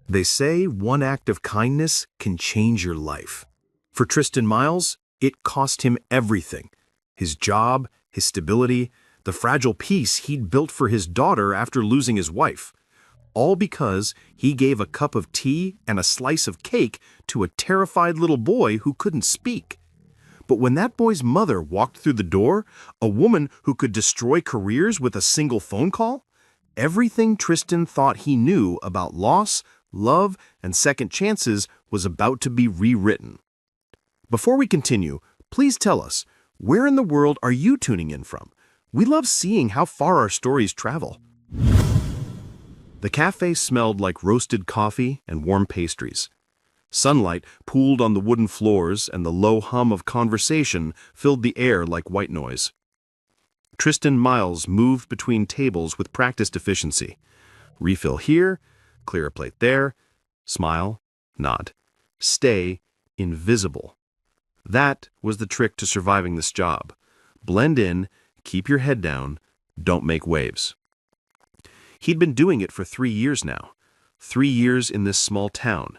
They say one act of kindness can change your life. For Tristan Miles, it cost him everything. His job, his stability, the fragile peace he'd built for his daughter after losing his wife. All because he gave a cup of tea and a slice of cake to a terrified little boy who couldn't speak. But when that boy's mother walked through the door, a woman who could destroy careers with a single phone call, everything Tristan thought he knew about loss, love, and second chances was about to be rewritten. Before we continue, please tell us, where in the world are you tuning in from? We love seeing how far our stories travel. The cafe smelled like roasted coffee and warm pastries. Sunlight pooled on the wooden floors, and the low hum of conversation filled the air like white noise. Tristan Miles moved between tables with practiced efficiency. Refill here, clear a plate there, smile, nod, stay invisible. That was the trick to surviving this job. Blend in, keep your head down, don't make waves. He'd been doing it for 3 years now. 3 years in this small town.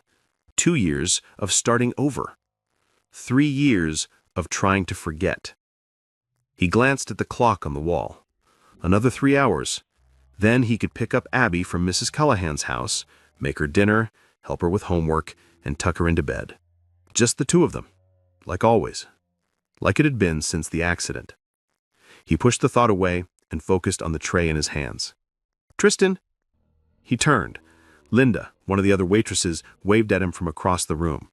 2 years of starting over. 3 years of trying to forget. He glanced at the clock on the wall. Another 3 hours. Then he could pick up Abby from Mrs. Callahan's house, make her dinner, help her with homework, and tuck her into bed. Just the two of them. Like always. Like it had been since the accident. He pushed the thought away and focused on the tray in his hands. "Tristan!" He turned. Linda, one of the other waitresses, waved at him from across the room.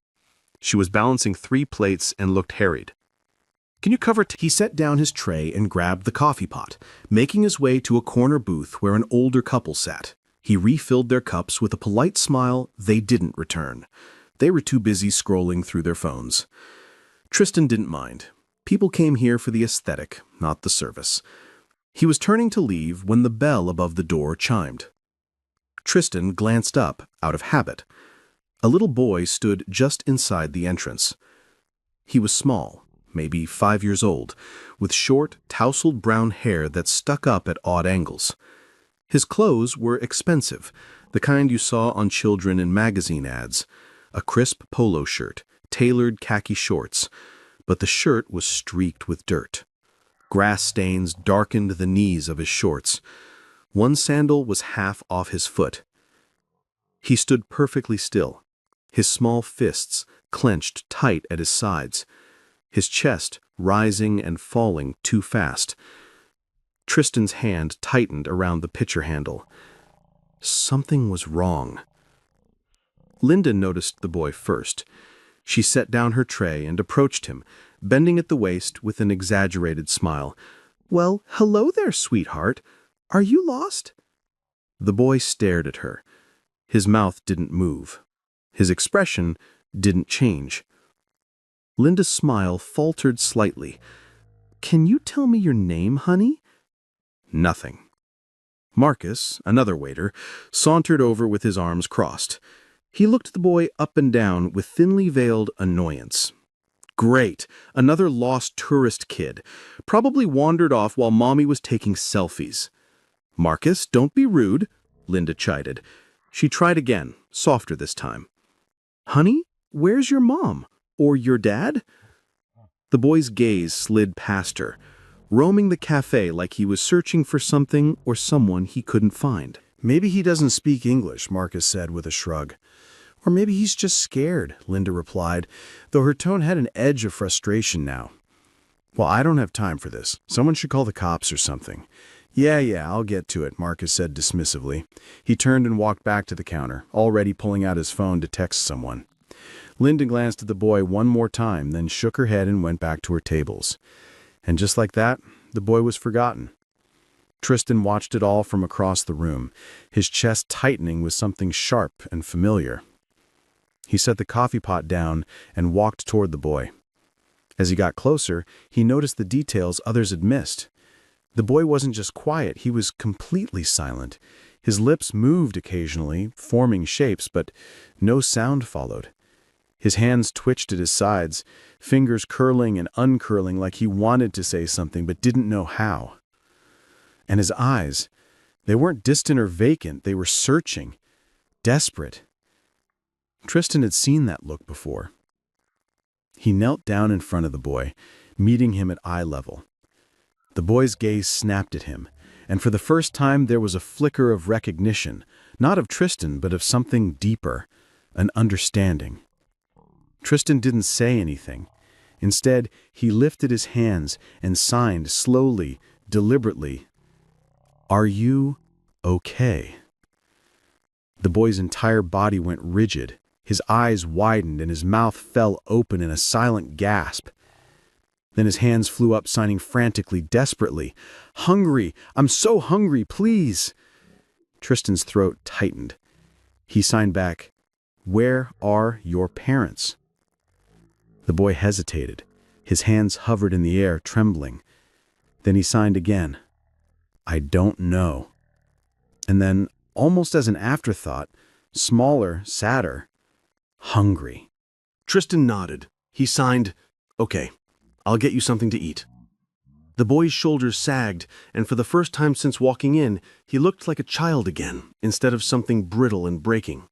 She was balancing 3 plates and looked harried. "Can you cover He set down his tray and grabbed the coffee pot, making his way to a corner booth where an older couple sat. He refilled their cups with a polite smile they didn't return. They were too busy scrolling through their phones. Tristan didn't mind. People came here for the aesthetic, not the service. He was turning to leave when the bell above the door chimed. Tristan glanced up, out of habit. A little boy stood just inside the entrance. He was small, maybe 5 years old, with short, tousled brown hair that stuck up at odd angles. His clothes were expensive, the kind you saw on children in magazine ads. A crisp polo shirt, tailored khaki shorts, but the shirt was streaked with dirt. Grass stains darkened the knees of his shorts. One sandal was half off his foot. He stood perfectly still, his small fists clenched tight at his sides, his chest rising and falling too fast. Tristan's hand tightened around the pitcher handle. Something was wrong. Linda noticed the boy first. She set down her tray and approached him, bending at the waist with an exaggerated smile. "Well, hello there, sweetheart. Are you lost?" The boy stared at her. His mouth didn't move. His expression didn't change. Linda's smile faltered slightly. "Can you tell me your name, honey?" Nothing. Marcus, another waiter, sauntered over with his arms crossed. He looked the boy up and down with thinly veiled annoyance. Great, another lost tourist kid. Probably wandered off while Mommy was taking selfies. "Marcus, don't be rude," Linda chided. She tried again, softer this time. "Honey, where's your mom? Or your dad?" The boy's gaze slid past her, roaming the cafe like he was searching for something or someone he couldn't find. "Maybe he doesn't speak English," Marcus said with a shrug. "Or maybe he's just scared," Linda replied, though her tone had an edge of frustration now. "Well, I don't have time for this. Someone should call the cops or something." Yeah, I'll get to it," Marcus said dismissively. He turned and walked back to the counter, already pulling out his phone to text someone. Linda glanced at the boy one more time, then shook her head and went back to her tables. And just like that, the boy was forgotten. Tristan watched it all from across the room, his chest tightening with something sharp and familiar. He set the coffee pot down and walked toward the boy. As he got closer, he noticed the details others had missed. The boy wasn't just quiet, he was completely silent. His lips moved occasionally, forming shapes, but no sound followed. His hands twitched at his sides, fingers curling and uncurling like he wanted to say something but didn't know how. And his eyes, they weren't distant or vacant, they were searching, desperate. Tristan had seen that look before. He knelt down in front of the boy, meeting him at eye level. The boy's gaze snapped at him, and for the first time there was a flicker of recognition, not of Tristan, but of something deeper, an understanding. Tristan didn't say anything. Instead, he lifted his hands and signed slowly, deliberately, "Are you okay?" The boy's entire body went rigid. His eyes widened and his mouth fell open in a silent gasp. Then his hands flew up, signing frantically, desperately. "Hungry! I'm so hungry, please!" Tristan's throat tightened. He signed back, "Where are your parents?" The boy hesitated. His hands hovered in the air, trembling. Then he signed again, "I don't know." And then, almost as an afterthought, smaller, sadder, "Hungry." Tristan nodded. He signed, "Okay, I'll get you something to eat." The boy's shoulders sagged, and for the first time since walking in, he looked like a child again, instead of something brittle and breaking.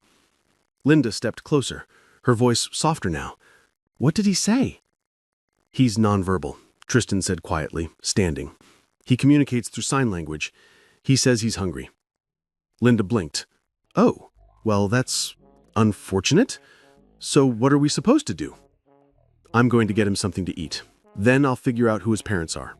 Linda stepped closer, her voice softer now. "What did he say?" "He's nonverbal," Tristan said quietly, standing. "He communicates through sign language. He says he's hungry." Linda blinked. "Oh, well, that's unfortunate. So what are we supposed to do?" "I'm going to get him something to eat. Then I'll figure out who his parents are."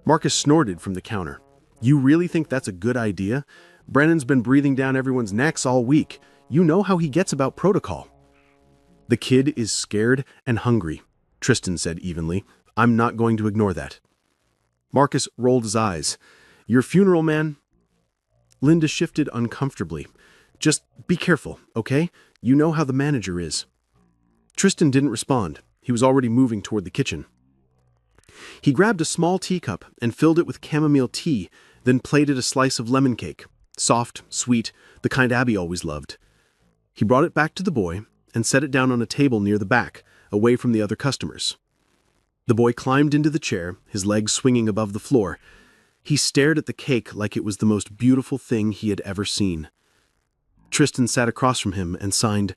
Marcus snorted from the counter. "You really think that's a good idea? Brennan's been breathing down everyone's necks all week. You know how he gets about protocol." "The kid is scared and hungry," Tristan said evenly. "I'm not going to ignore that." Marcus rolled his eyes. "Your funeral, man?" Linda shifted uncomfortably. "Just be careful, okay? You know how the manager is." Tristan didn't respond. He was already moving toward the kitchen. He grabbed a small teacup and filled it with chamomile tea, then plated a slice of lemon cake, soft, sweet, the kind Abby always loved. He brought it back to the boy and set it down on a table near the back, away from the other customers. The boy climbed into the chair, his legs swinging above the floor. He stared at the cake like it was the most beautiful thing he had ever seen. Tristan sat across from him and signed,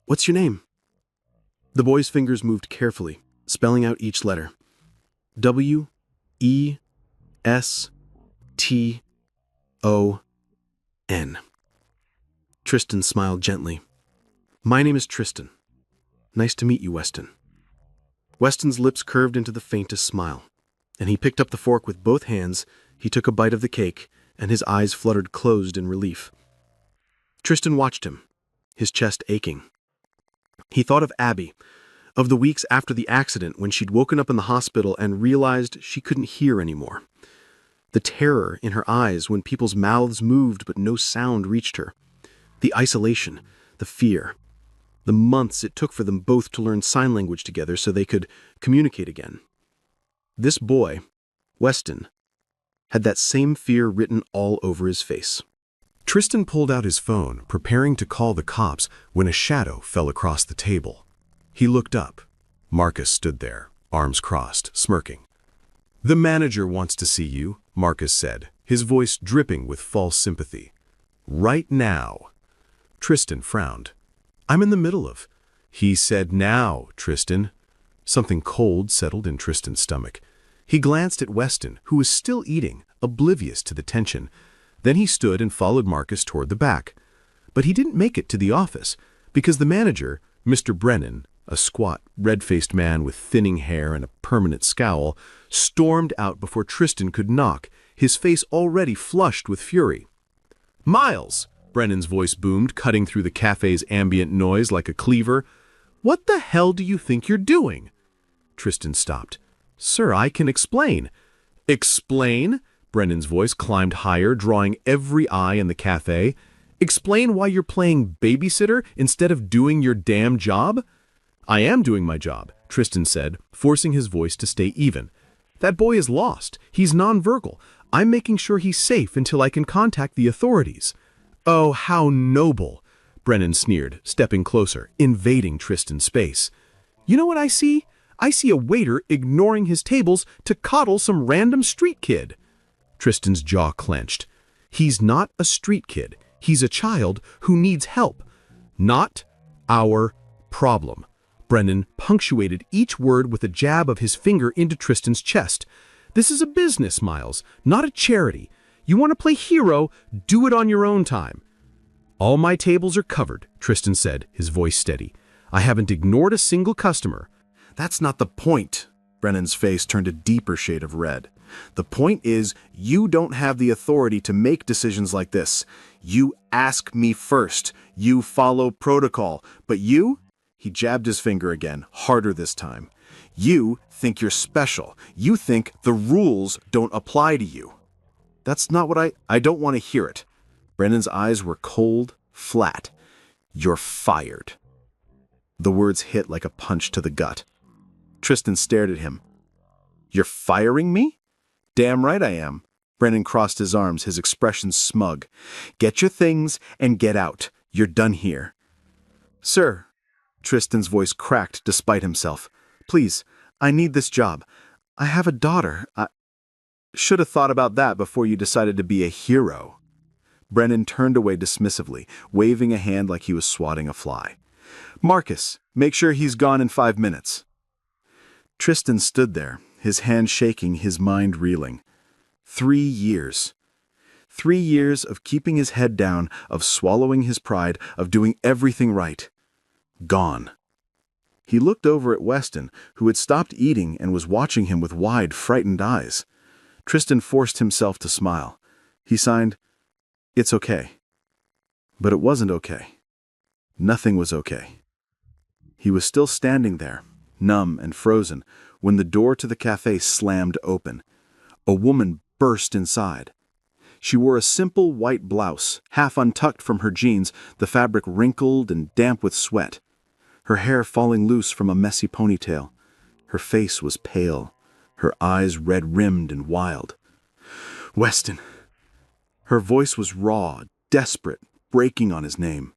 "What's your name?" The boy's fingers moved carefully, spelling out each letter. W-E-S-T-O-N. Tristan smiled gently. "My name is Tristan. Nice to meet you, Weston." Weston's lips curved into the faintest smile, and he picked up the fork with both hands. He took a bite of the cake, and his eyes fluttered closed in relief. Tristan watched him, his chest aching. He thought of Abby, of the weeks after the accident when she'd woken up in the hospital and realized she couldn't hear anymore. The terror in her eyes when people's mouths moved but no sound reached her. The isolation, the fear. The months it took for them both to learn sign language together so they could communicate again. This boy, Weston, had that same fear written all over his face. Tristan pulled out his phone, preparing to call the cops when a shadow fell across the table. He looked up. Marcus stood there, arms crossed, smirking. "The manager wants to see you," Marcus said, his voice dripping with false sympathy. "Right now." Tristan frowned. "I'm in the middle of—" "He said now, Tristan." Something cold settled in Tristan's stomach. He glanced at Weston, who was still eating, oblivious to the tension. Then he stood and followed Marcus toward the back. But he didn't make it to the office, because the manager, Mr. Brennan, a squat, red-faced man with thinning hair and a permanent scowl, stormed out before Tristan could knock, his face already flushed with fury. "Miles!" Brennan's voice boomed, cutting through the cafe's ambient noise like a cleaver. "What the hell do you think you're doing?" Tristan stopped. "Sir, I can explain." "Explain?" Brennan's voice climbed higher, drawing every eye in the cafe. "Explain why you're playing babysitter instead of doing your damn job?" "I am doing my job," Tristan said, forcing his voice to stay even. "That boy is lost. He's nonverbal. I'm making sure he's safe until I can contact the authorities." "Oh, how noble!" Brennan sneered, stepping closer, invading Tristan's space. "You know what I see? I see a waiter ignoring his tables to coddle some random street kid." Tristan's jaw clenched. "He's not a street kid. He's a child who needs help." "Not? Our problem. Brennan punctuated each word with a jab of his finger into Tristan's chest. This is a business, Miles, not a charity. You want to play hero, do it on your own time. All my tables are covered, Tristan said, his voice steady. I haven't ignored a single customer. That's not the point. Brennan's face turned a deeper shade of red. The point is, you don't have the authority to make decisions like this. You ask me first. You follow protocol. But you? He jabbed his finger again, harder this time. You think you're special. You think the rules don't apply to you. That's not what I don't want to hear it. Brennan's eyes were cold, flat. You're fired. The words hit like a punch to the gut. Tristan stared at him. You're firing me? Damn right I am. Brennan crossed his arms, his expression smug. Get your things and get out. You're done here. Sir, Tristan's voice cracked despite himself. Please, I need this job. I have a daughter. I should have thought about that before you decided to be a hero. Brennan turned away dismissively, waving a hand like he was swatting a fly. Marcus, make sure he's gone in 5 minutes. Tristan stood there, his hand shaking, his mind reeling. 3 years. 3 years of keeping his head down, of swallowing his pride, of doing everything right. Gone. He looked over at Weston, who had stopped eating and was watching him with wide, frightened eyes. Tristan forced himself to smile. He signed, It's okay. But it wasn't okay. Nothing was okay. He was still standing there, numb and frozen, when the door to the cafe slammed open. A woman burst inside. She wore a simple white blouse, half untucked from her jeans, the fabric wrinkled and damp with sweat. Her hair falling loose from a messy ponytail. Her face was pale, her eyes red-rimmed and wild. Weston. Her voice was raw, desperate, breaking on his name.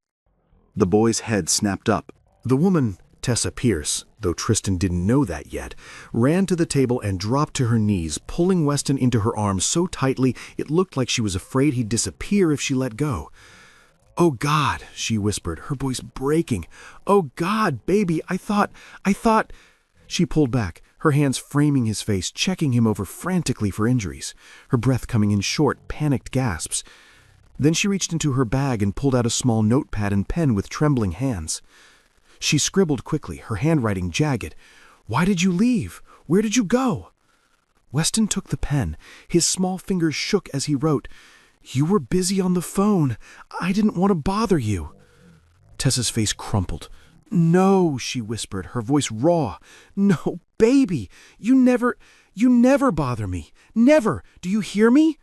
The boy's head snapped up. The woman, Tessa Pierce, though Tristan didn't know that yet, ran to the table and dropped to her knees, pulling Weston into her arms so tightly it looked like she was afraid he'd disappear if she let go. "Oh, God," she whispered, her voice breaking. "Oh, God, baby, I thought—" She pulled back, her hands framing his face, checking him over frantically for injuries, her breath coming in short, panicked gasps. Then she reached into her bag and pulled out a small notepad and pen with trembling hands. She scribbled quickly, her handwriting jagged. "Why did you leave? Where did you go?" Weston took the pen. His small fingers shook as he wrote, "You were busy on the phone. I didn't want to bother you." Tessa's face crumpled. "No," she whispered, her voice raw. "No, baby, you never bother me. Never. Do you hear me?"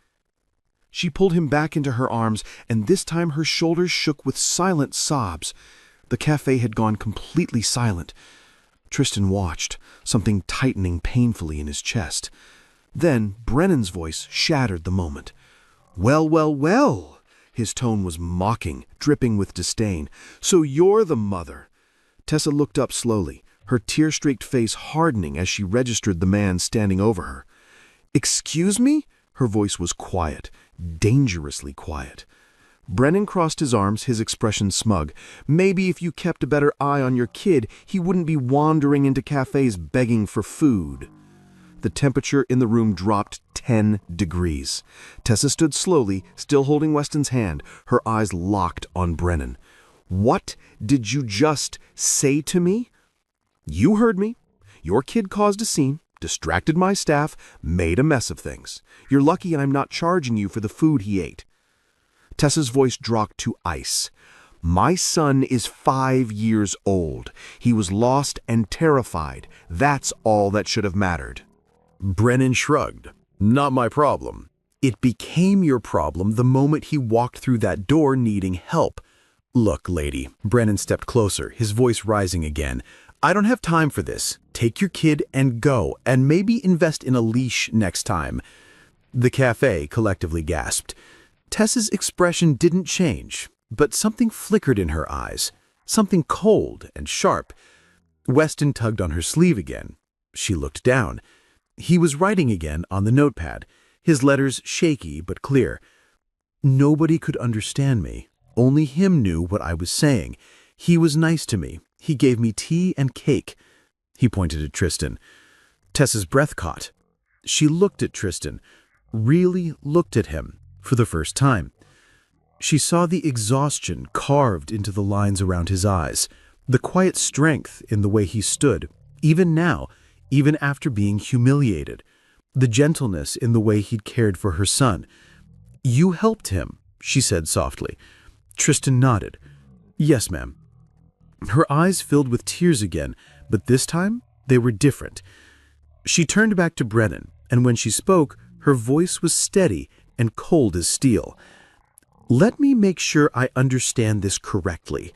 She pulled him back into her arms, and this time her shoulders shook with silent sobs. The cafe had gone completely silent. Tristan watched, something tightening painfully in his chest. Then Brennan's voice shattered the moment. "Well, well, well." His tone was mocking, dripping with disdain. "So you're the mother." Tessa looked up slowly, her tear-streaked face hardening as she registered the man standing over her. "Excuse me?" Her voice was quiet, dangerously quiet. Brennan crossed his arms, his expression smug. "Maybe if you kept a better eye on your kid, he wouldn't be wandering into cafes begging for food." The temperature in the room dropped 10 degrees. Tessa stood slowly, still holding Weston's hand, her eyes locked on Brennan. "What did you just say to me?" "You heard me. Your kid caused a scene, distracted my staff, made a mess of things. You're lucky I'm not charging you for the food he ate." Tessa's voice dropped to ice. "My son is 5 years old. He was lost and terrified. That's all that should have mattered." Brennan shrugged. "Not my problem." "It became your problem the moment he walked through that door needing help." "Look, lady." Brennan stepped closer, his voice rising again. "I don't have time for this. Take your kid and go, and maybe invest in a leash next time." The cafe collectively gasped. Tessa's expression didn't change, but something flickered in her eyes, something cold and sharp. Weston tugged on her sleeve again. She looked down. He was writing again on the notepad, his letters shaky but clear. "Nobody could understand me. Only him knew what I was saying. He was nice to me. He gave me tea and cake." He pointed at Tristan. Tessa's breath caught. She looked at Tristan, really looked at him for the first time. She saw the exhaustion carved into the lines around his eyes, the quiet strength in the way he stood, even now, even after being humiliated, the gentleness in the way he'd cared for her son. "You helped him," she said softly. Tristan nodded. "Yes, ma'am." Her eyes filled with tears again, but this time they were different. She turned back to Brennan, and when she spoke, her voice was steady and cold as steel. "Let me make sure I understand this correctly.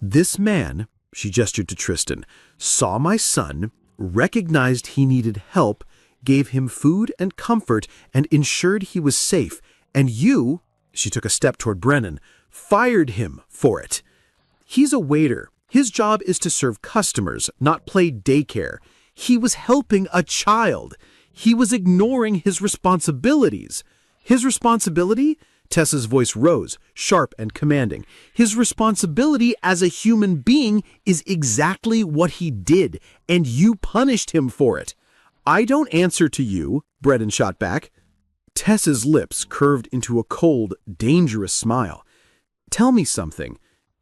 This man," she gestured to Tristan, "saw my son, recognized he needed help, gave him food and comfort, and ensured he was safe, and you," she took a step toward Brennan, "fired him for it. He's a waiter. His job is to serve customers, not play daycare. He was helping a child. He was ignoring his responsibilities." "His responsibility?" Tessa's voice rose, sharp and commanding. "His responsibility as a human being is exactly what he did, and you punished him for it." "I don't answer to you," Brennan shot back. Tessa's lips curved into a cold, dangerous smile. "Tell me something.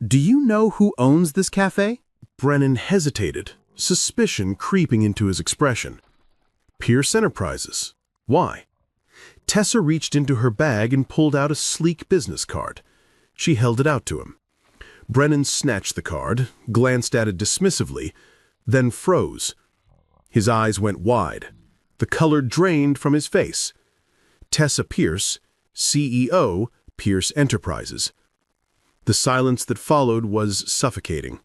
Do you know who owns this cafe?" Brennan hesitated, suspicion creeping into his expression. "Pierce Enterprises. Why?" Tessa reached into her bag and pulled out a sleek business card. She held it out to him. Brennan snatched the card, glanced at it dismissively, then froze. His eyes went wide. The color drained from his face. Tessa Pierce, CEO, Pierce Enterprises. The silence that followed was suffocating.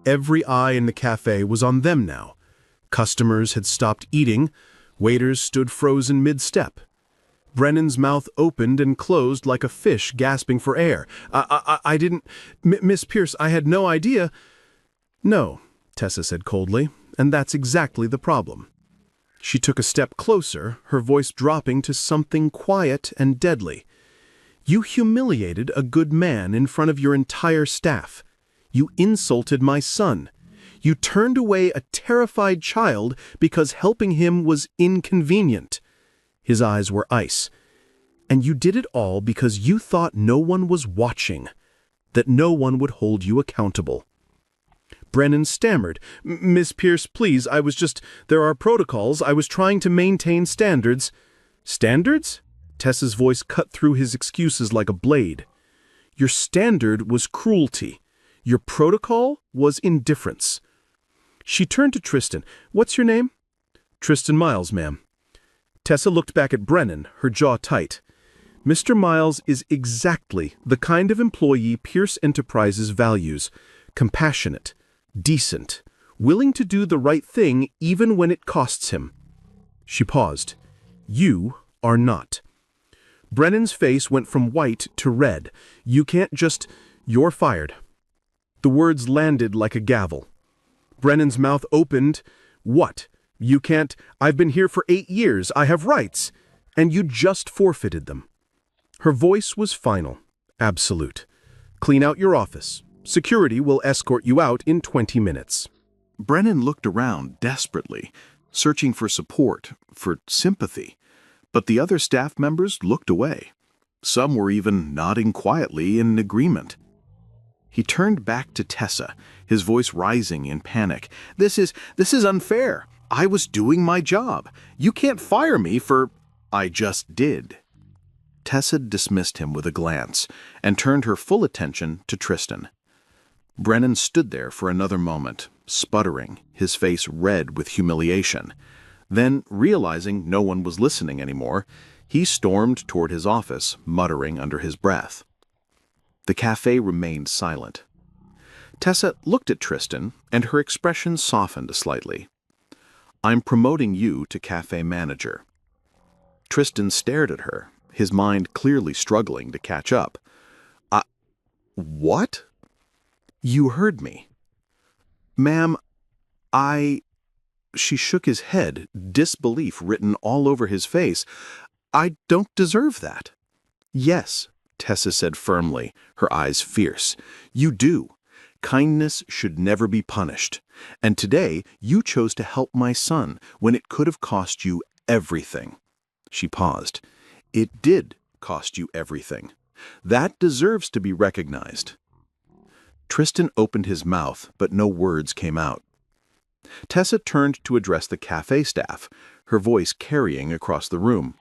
Every eye in the cafe was on them now. Customers had stopped eating. Waiters stood frozen mid-step. Brennan's mouth opened and closed like a fish gasping for air. I didn't... Miss Pierce, I had no idea." "No," Tessa said coldly, "and that's exactly the problem." She took a step closer, her voice dropping to something quiet and deadly. "You humiliated a good man in front of your entire staff. You insulted my son. You turned away a terrified child because helping him was inconvenient." His eyes were ice. "And you did it all because you thought no one was watching, that no one would hold you accountable." Brennan stammered. "Miss Pierce, please, there are protocols. I was trying to maintain standards." "Standards?" Tessa's voice cut through his excuses like a blade. "Your standard was cruelty. Your protocol was indifference." She turned to Tristan. "What's your name?" "Tristan Miles, ma'am." Tessa looked back at Brennan, her jaw tight. "Mr. Miles is exactly the kind of employee Pierce Enterprises values. Compassionate, decent, willing to do the right thing even when it costs him." She paused. "You are not." Brennan's face went from white to red. "You're fired." The words landed like a gavel. Brennan's mouth opened. "What? You can't... I've been here for 8 years. I have rights. And you just forfeited them." Her voice was final, absolute. "Clean out your office. Security will escort you out in 20 minutes. Brennan looked around desperately, searching for support, for sympathy. But the other staff members looked away. Some were even nodding quietly in agreement. He turned back to Tessa, his voice rising in panic. This is unfair. I was doing my job. You can't fire me for..." "I just did." Tessa dismissed him with a glance and turned her full attention to Tristan. Brennan stood there for another moment, sputtering, his face red with humiliation. Then, realizing no one was listening anymore, he stormed toward his office, muttering under his breath. The cafe remained silent. Tessa looked at Tristan, and her expression softened slightly. "I'm promoting you to cafe manager." Tristan stared at her, his mind clearly struggling to catch up. What?" "You heard me." "Ma'am, She shook his head, disbelief written all over his face. "I don't deserve that." "Yes," Tessa said firmly, her eyes fierce. "You do. Kindness should never be punished. And today, you chose to help my son when it could have cost you everything. She paused. It did cost you everything. That deserves to be recognized. Tristan opened his mouth, but no words came out. Tessa turned to address the cafe staff, her voice carrying across the room.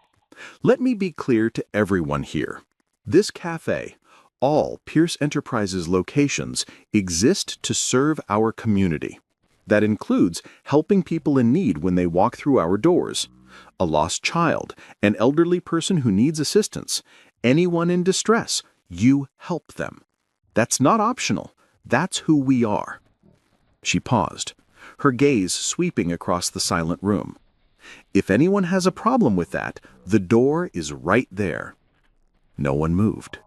Let me be clear to everyone here. This cafe, all Pierce Enterprises locations, exist to serve our community. That includes helping people in need when they walk through our doors. A lost child, an elderly person who needs assistance, anyone in distress, you help them. That's not optional. That's who we are. She paused, her gaze sweeping across the silent room. If anyone has a problem with that, the door is right there. No one moved.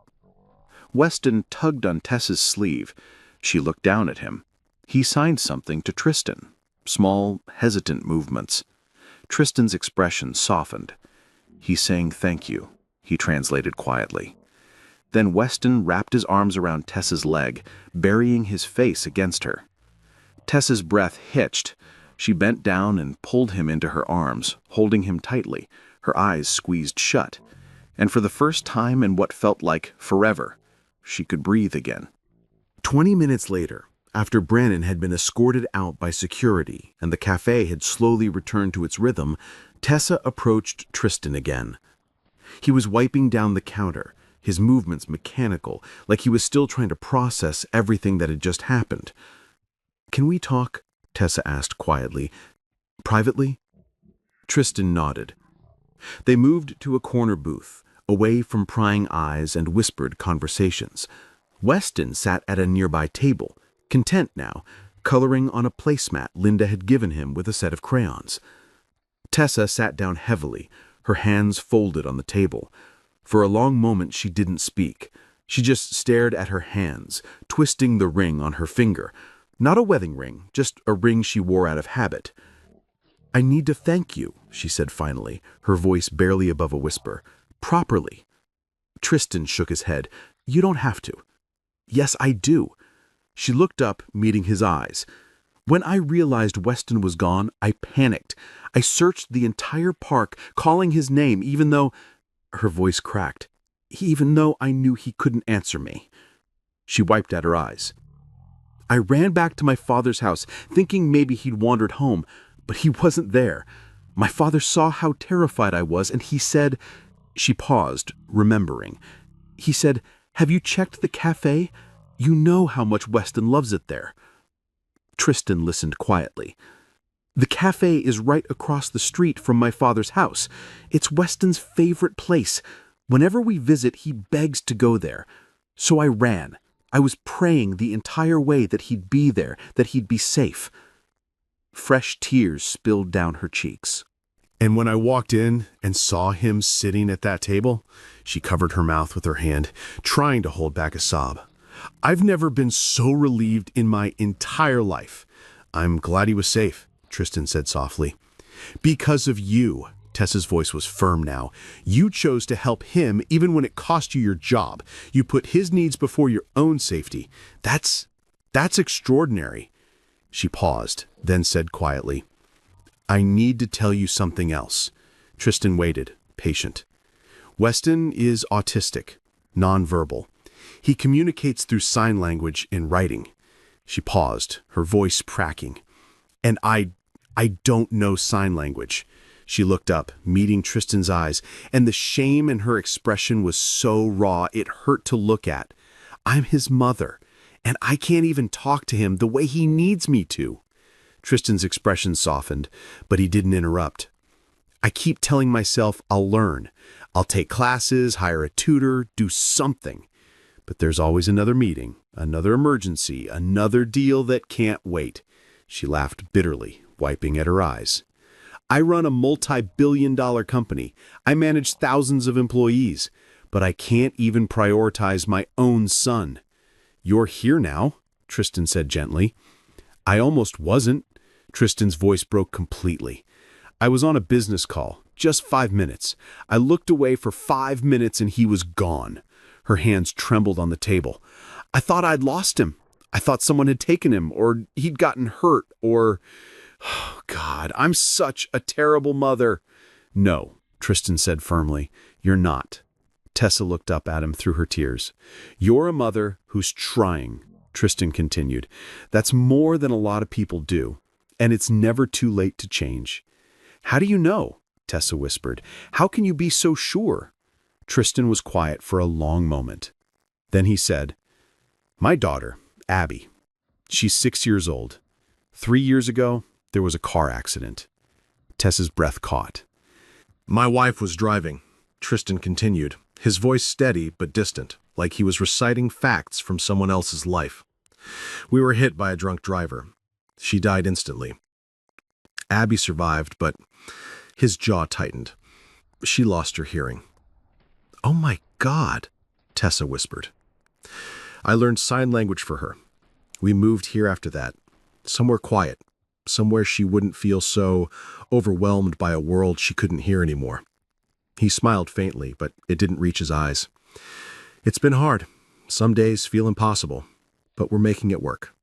Weston tugged on Tessa's sleeve. She looked down at him. He signed something to Tristan. Small, hesitant movements. Tristan's expression softened. He's saying thank you, he translated quietly. Then Weston wrapped his arms around Tessa's leg, burying his face against her. Tessa's breath hitched. She bent down and pulled him into her arms, holding him tightly, her eyes squeezed shut. And for the first time in what felt like forever, she could breathe again. 20 minutes later, after Brannon had been escorted out by security and the cafe had slowly returned to its rhythm, Tessa approached Tristan again. He was wiping down the counter, his movements mechanical, like he was still trying to process everything that had just happened. "Can we talk?" Tessa asked quietly. "Privately?" Tristan nodded. They moved to a corner booth, away from prying eyes and whispered conversations. Weston sat at a nearby table, content now, coloring on a placemat Linda had given him with a set of crayons. Tessa sat down heavily, her hands folded on the table. For a long moment she didn't speak. She just stared at her hands, twisting the ring on her finger. Not a wedding ring, just a ring she wore out of habit. "I need to thank you," she said finally, her voice barely above a whisper. "Properly." Tristan shook his head. "You don't have to." "Yes, I do." She looked up, meeting his eyes. "When I realized Weston was gone, I panicked. I searched the entire park, calling his name, even though—" her voice cracked. "Even though I knew he couldn't answer me." She wiped at her eyes. "I ran back to my father's house, thinking maybe he'd wandered home, but he wasn't there. My father saw how terrified I was, and he said—" She paused, remembering. He said, "Have you checked the cafe? You know how much Weston loves it there." Tristan listened quietly. "The cafe is right across the street from my father's house. It's Weston's favorite place. Whenever we visit, he begs to go there. So I ran. I was praying the entire way that he'd be there, that he'd be safe." Fresh tears spilled down her cheeks. And when I walked in and saw him sitting at that table, she covered her mouth with her hand, trying to hold back a sob. I've never been so relieved in my entire life. "I'm glad he was safe," Tristan said softly. "Because of you." Tessa's voice was firm now. "You chose to help him even when it cost you your job. You put his needs before your own safety. That's extraordinary." She paused, then said quietly, "I need to tell you something else." Tristan waited, patient. "Weston is autistic, nonverbal. He communicates through sign language in writing." She paused, her voice cracking. "And I don't know sign language." She looked up, meeting Tristan's eyes, and the shame in her expression was so raw it hurt to look at. "I'm his mother, and I can't even talk to him the way he needs me to." Tristan's expression softened, but he didn't interrupt. "I keep telling myself I'll learn. I'll take classes, hire a tutor, do something. But there's always another meeting, another emergency, another deal that can't wait." She laughed bitterly, wiping at her eyes. "I run a multi-billion-dollar company. I manage thousands of employees, but I can't even prioritize my own son." "You're here now," Tristan said gently. "I almost wasn't." Tristan's voice broke completely. "I was on a business call, just 5 minutes. I looked away for 5 minutes and he was gone." Her hands trembled on the table. "I thought I'd lost him. I thought someone had taken him, or he'd gotten hurt, or... Oh, God, I'm such a terrible mother. No, Tristan said firmly, you're not. Tessa looked up at him through her tears. You're a mother who's trying, Tristan continued. That's more than a lot of people do, and it's never too late to change. How do you know? Tessa whispered. How can you be so sure? Tristan was quiet for a long moment. Then he said, my daughter, Abby. She's 6 years old. 3 years ago, there was a car accident. Tessa's breath caught. My wife was driving, Tristan continued, his voice steady but distant, like he was reciting facts from someone else's life. We were hit by a drunk driver. She died instantly. Abby survived, but his jaw tightened. She lost her hearing. Oh my God, Tessa whispered. I learned sign language for her. We moved here after that, somewhere quiet, somewhere she wouldn't feel so overwhelmed by a world she couldn't hear anymore. He smiled faintly, but it didn't reach his eyes. It's been hard. Some days feel impossible, but we're making it work.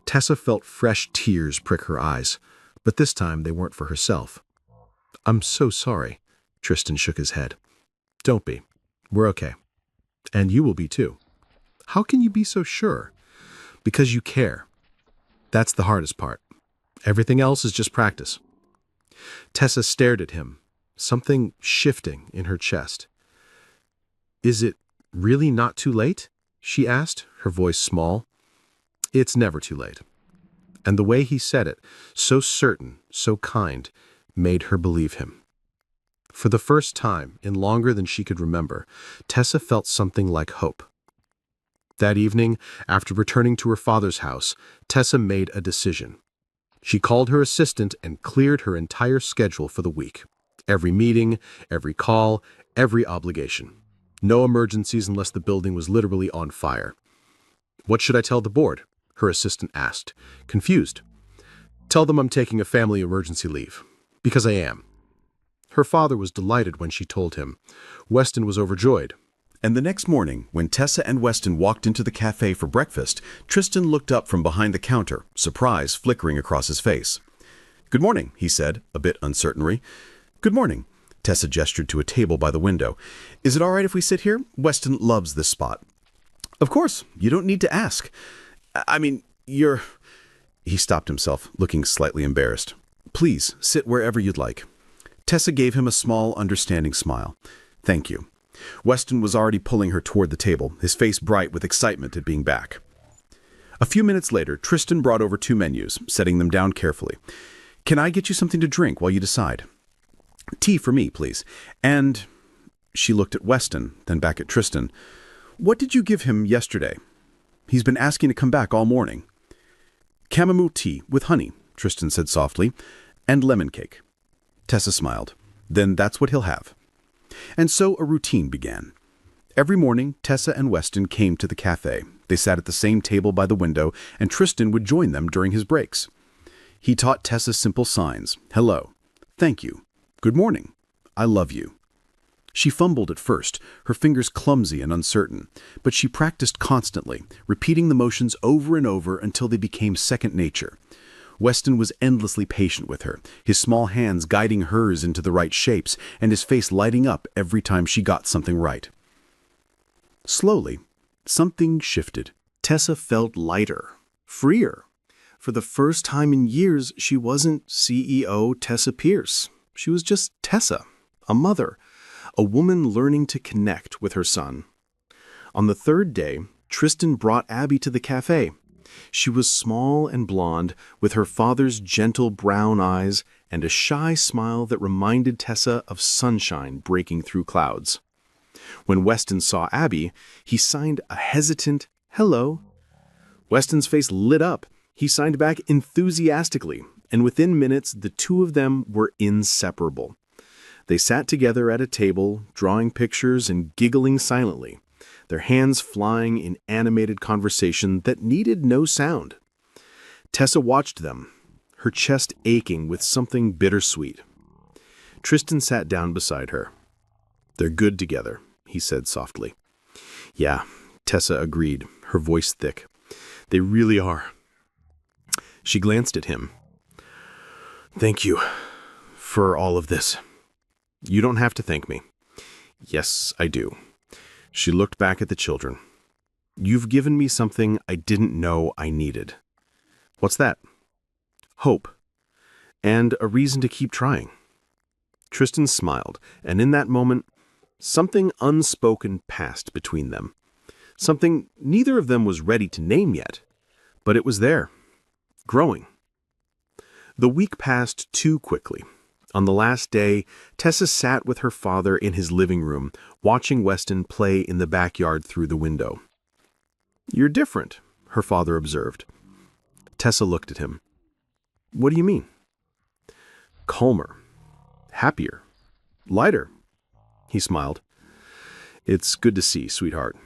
Tessa felt fresh tears prick her eyes, but this time they weren't for herself. I'm so sorry, Tristan shook his head. Don't be. We're okay. And you will be too. How can you be so sure? Because you care. That's the hardest part. Everything else is just practice. Tessa stared at him, something shifting in her chest. Is it really not too late? She asked, her voice small. It's never too late. And the way he said it, so certain, so kind, made her believe him. For the first time, in longer than she could remember, Tessa felt something like hope. That evening, after returning to her father's house, Tessa made a decision. She called her assistant and cleared her entire schedule for the week. Every meeting, every call, every obligation. No emergencies unless the building was literally on fire. What should I tell the board? Her assistant asked, confused. Tell them I'm taking a family emergency leave. Because I am. Her father was delighted when she told him. Weston was overjoyed. And the next morning, when Tessa and Weston walked into the cafe for breakfast, Tristan looked up from behind the counter, surprise flickering across his face. Good morning, he said, a bit uncertainly. Good morning. Tessa gestured to a table by the window. Is it all right if we sit here? Weston loves this spot. Of course, you don't need to ask. I mean, you're... He stopped himself, looking slightly embarrassed. Please, sit wherever you'd like. Tessa gave him a small, understanding smile. Thank you. Weston was already pulling her toward the table, his face bright with excitement at being back. A few minutes later, Tristan brought over 2 menus, setting them down carefully. Can I get you something to drink while you decide? Tea for me, please. And... She looked at Weston, then back at Tristan. What did you give him yesterday? He's been asking to come back all morning. Chamomile tea with honey, Tristan said softly, and lemon cake. Tessa smiled. Then that's what he'll have. And so a routine began. Every morning, Tessa and Weston came to the cafe. They sat at the same table by the window, and Tristan would join them during his breaks. He taught Tessa simple signs. Hello. Thank you. Good morning. I love you. She fumbled at first, her fingers clumsy and uncertain, but she practiced constantly, repeating the motions over and over until they became second nature. Weston was endlessly patient with her, his small hands guiding hers into the right shapes, and his face lighting up every time she got something right. Slowly, something shifted. Tessa felt lighter, freer. For the first time in years, she wasn't CEO Tessa Pierce. She was just Tessa, a mother, a woman learning to connect with her son. On the third day, Tristan brought Abby to the cafe. She was small and blonde, with her father's gentle brown eyes and a shy smile that reminded Tessa of sunshine breaking through clouds. When Weston saw Abby, he signed a hesitant hello. Weston's face lit up. He signed back enthusiastically, and within minutes the two of them were inseparable. They sat together at a table, drawing pictures and giggling silently, their hands flying in animated conversation that needed no sound. Tessa watched them, her chest aching with something bittersweet. Tristan sat down beside her. They're good together, he said softly. Yeah, Tessa agreed, her voice thick. They really are. She glanced at him. Thank you for all of this. You don't have to thank me. Yes, I do. She looked back at the children. You've given me something I didn't know I needed. What's that? Hope. And a reason to keep trying. Tristan smiled, and in that moment, something unspoken passed between them. Something neither of them was ready to name yet, but it was there, growing. The week passed too quickly. On the last day, Tessa sat with her father in his living room, watching Weston play in the backyard through the window. You're different, her father observed. Tessa looked at him. What do you mean? Calmer, happier, lighter. He smiled. It's good to see, sweetheart.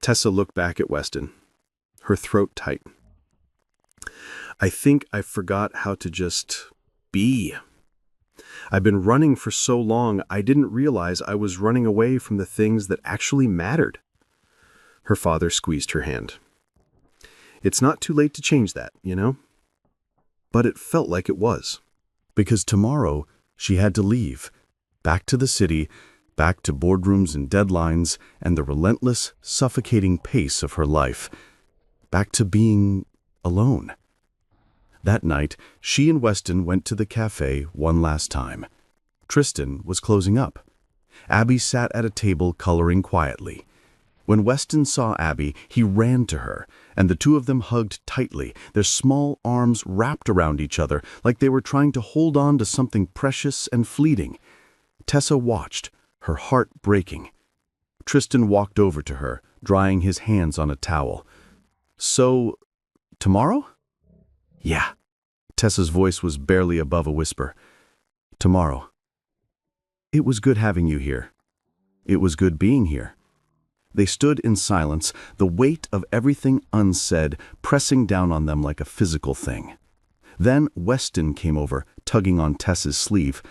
Tessa looked back at Weston, her throat tight. I think I forgot how to just be. I've been running for so long, I didn't realize I was running away from the things that actually mattered. Her father squeezed her hand. It's not too late to change that, you know? But it felt like it was. Because tomorrow she had to leave, back to the city, back to boardrooms and deadlines and the relentless, suffocating pace of her life, back to being alone. That night, she and Weston went to the cafe one last time. Tristan was closing up. Abby sat at a table coloring quietly. When Weston saw Abby, he ran to her, and the two of them hugged tightly, their small arms wrapped around each other like they were trying to hold on to something precious and fleeting. Tessa watched, her heart breaking. Tristan walked over to her, drying his hands on a towel. So, tomorrow? Yeah. Tessa's voice was barely above a whisper. Tomorrow. It was good having you here. It was good being here. They stood in silence, the weight of everything unsaid pressing down on them like a physical thing. Then Weston came over, tugging on Tessa's sleeve.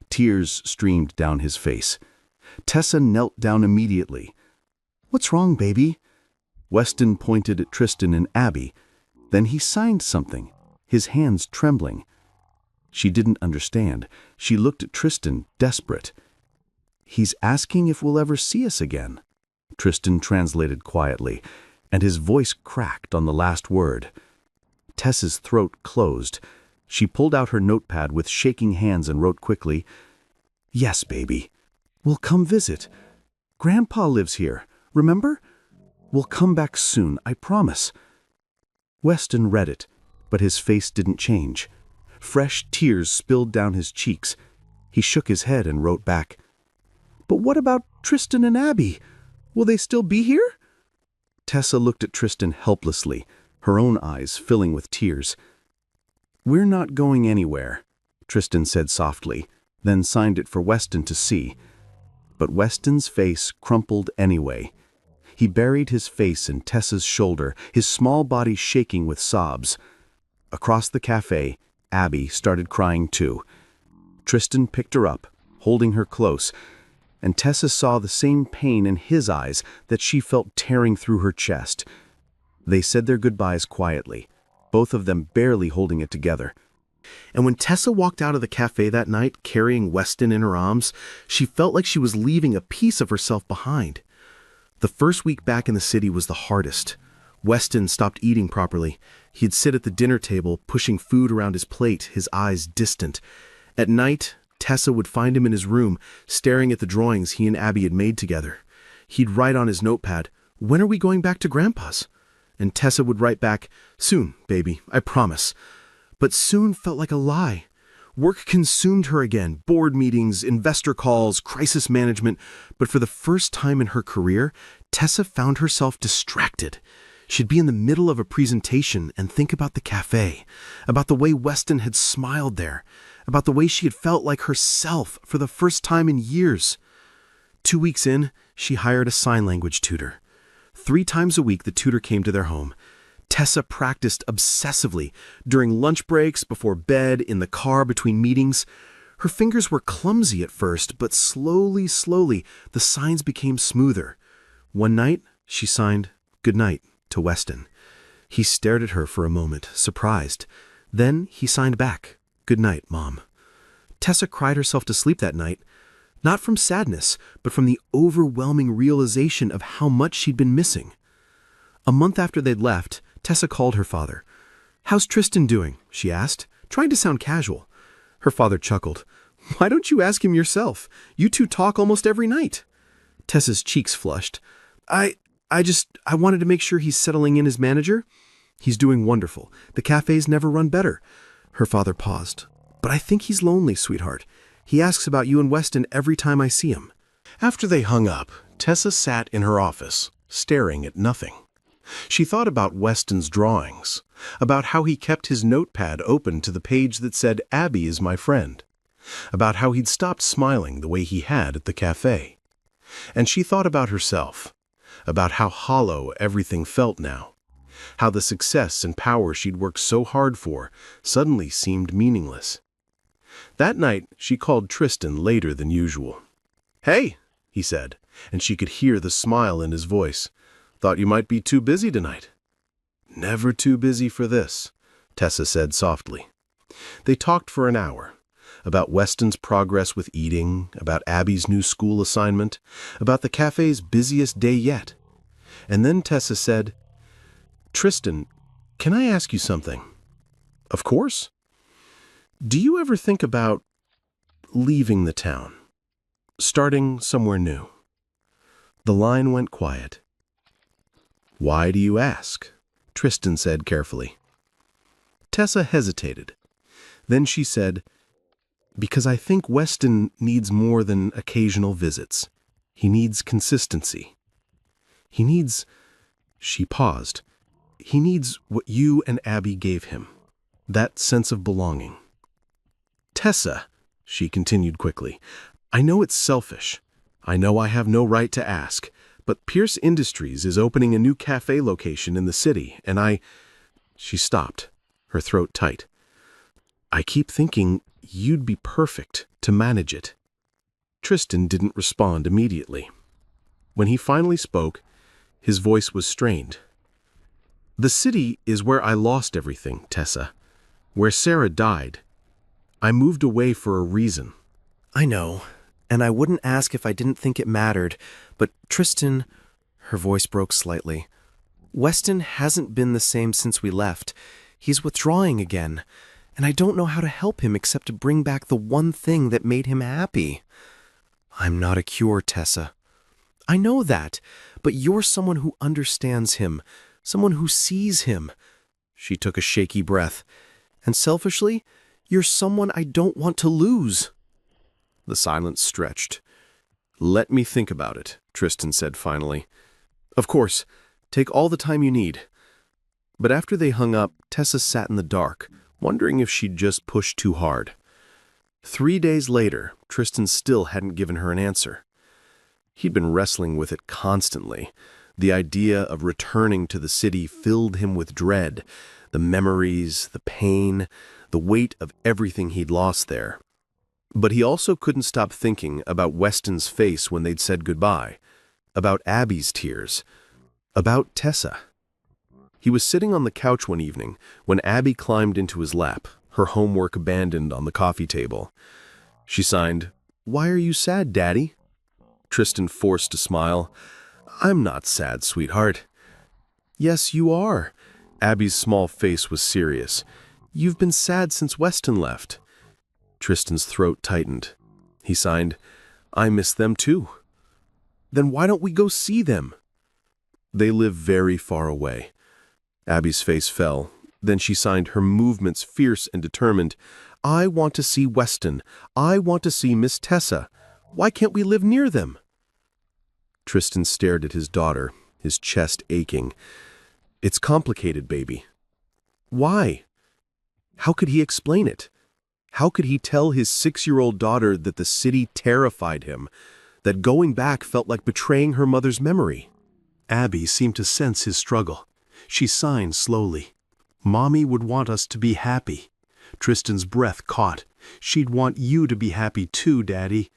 Tears streamed down his face. Tessa knelt down immediately. What's wrong, baby? Weston pointed at Tristan and Abby. Then he signed something, his hands trembling. She didn't understand. She looked at Tristan, desperate. He's asking if we'll ever see us again. Tristan translated quietly, and his voice cracked on the last word. Tessa's throat closed. She pulled out her notepad with shaking hands and wrote quickly, Yes, baby. We'll come visit. Grandpa lives here, remember? We'll come back soon, I promise. Weston read it, but his face didn't change. Fresh tears spilled down his cheeks. He shook his head and wrote back, But what about Tristan and Abby? Will they still be here? Tessa looked at Tristan helplessly, her own eyes filling with tears. We're not going anywhere, Tristan said softly, then signed it for Weston to see. But Weston's face crumpled anyway. He buried his face in Tessa's shoulder, his small body shaking with sobs. Across the cafe, Abby started crying too. Tristan picked her up, holding her close, and Tessa saw the same pain in his eyes that she felt tearing through her chest. They said their goodbyes quietly, both of them barely holding it together. And when Tessa walked out of the cafe that night, carrying Weston in her arms, she felt like she was leaving a piece of herself behind. The first week back in the city was the hardest. Weston stopped eating properly. He'd sit at the dinner table, pushing food around his plate, his eyes distant. At night, Tessa would find him in his room, staring at the drawings he and Abby had made together. He'd write on his notepad, When are we going back to Grandpa's? And Tessa would write back, Soon, baby, I promise. But soon felt like a lie. Work consumed her again, board meetings, investor calls, crisis management. But for the first time in her career, Tessa found herself distracted. She'd be in the middle of a presentation and think about the cafe, about the way Weston had smiled there, about the way she had felt like herself for the first time in years. 2 weeks in, she hired a sign language tutor. 3 times a week, the tutor came to their home. Tessa practiced obsessively during lunch breaks, before bed, in the car between meetings. Her fingers were clumsy at first, but slowly, the signs became smoother. One night, she signed, Good night, to Weston. He stared at her for a moment, surprised. Then he signed back, "Good night, Mom." Tessa cried herself to sleep that night, not from sadness, but from the overwhelming realization of how much she'd been missing. A month after they'd left, Tessa called her father. "How's Tristan doing?" she asked, trying to sound casual. Her father chuckled. "Why don't you ask him yourself? You two talk almost every night." Tessa's cheeks flushed. I wanted to make sure he's settling in as manager. He's doing wonderful. The cafe's never run better." Her father paused. "But I think he's lonely, sweetheart. He asks about you and Weston every time I see him." After they hung up, Tessa sat in her office, staring at nothing. She thought about Weston's drawings, about how he kept his notepad open to the page that said, "Abby is my friend," about how he'd stopped smiling the way he had at the cafe. And she thought about herself, about how hollow everything felt now, how the success and power she'd worked so hard for suddenly seemed meaningless. That night, she called Tristan later than usual. "Hey," he said, and she could hear the smile in his voice. "Thought you might be too busy tonight." "Never too busy for this," Tessa said softly. They talked for an hour, about Weston's progress with eating, about Abby's new school assignment, about the cafe's busiest day yet. And then Tessa said, "Tristan, can I ask you something?" "Of course." "Do you ever think about leaving the town, starting somewhere new?" The line went quiet. "Why do you ask?" Tristan said carefully. Tessa hesitated. Then she said, "Because I think Weston needs more than occasional visits. He needs consistency. He needs—" She paused. "He needs what you and Abby gave him, that sense of belonging." "Tessa," she continued quickly, "I know it's selfish. I know I have no right to ask, but Pierce Industries is opening a new cafe location in the city, and She stopped, her throat tight. "I keep thinking you'd be perfect to manage it." Tristan didn't respond immediately. When he finally spoke, his voice was strained. "The city is where I lost everything, Tessa. Where Sarah died. I moved away for a reason." "I know, and I wouldn't ask if I didn't think it mattered, but Tristan," her voice broke slightly, "Weston hasn't been the same since we left. He's withdrawing again, and I don't know how to help him except to bring back the one thing that made him happy. I'm not a cure, Tessa. I know that, but you're someone who understands him, someone who sees him." She took a shaky breath. "And selfishly, you're someone I don't want to lose." The silence stretched. "Let me think about it," Tristan said finally. "Of course, take all the time you need." But after they hung up, Tessa sat in the dark, wondering if she'd just pushed too hard. 3 days later, Tristan still hadn't given her an answer. He'd been wrestling with it constantly. The idea of returning to the city filled him with dread, the memories, the pain, the weight of everything he'd lost there. But he also couldn't stop thinking about Weston's face when they'd said goodbye, about Abby's tears, about Tessa. He was sitting on the couch one evening when Abby climbed into his lap, her homework abandoned on the coffee table. She signed, "Why are you sad, Daddy?" Tristan forced a smile. "I'm not sad, sweetheart." "Yes, you are." Abby's small face was serious. "You've been sad since Weston left." Tristan's throat tightened. He signed, "I miss them too." "Then why don't we go see them?" "They live very far away." Abby's face fell. Then she signed, her movements fierce and determined. "I want to see Weston. I want to see Miss Tessa. Why can't we live near them?" Tristan stared at his daughter, his chest aching. "It's complicated, baby." "Why?" How could he explain it? How could he tell his 6-year-old daughter that the city terrified him, that going back felt like betraying her mother's memory? Abby seemed to sense his struggle. She signed slowly. "Mommy would want us to be happy." Tristan's breath caught. "She'd want you to be happy too, Daddy."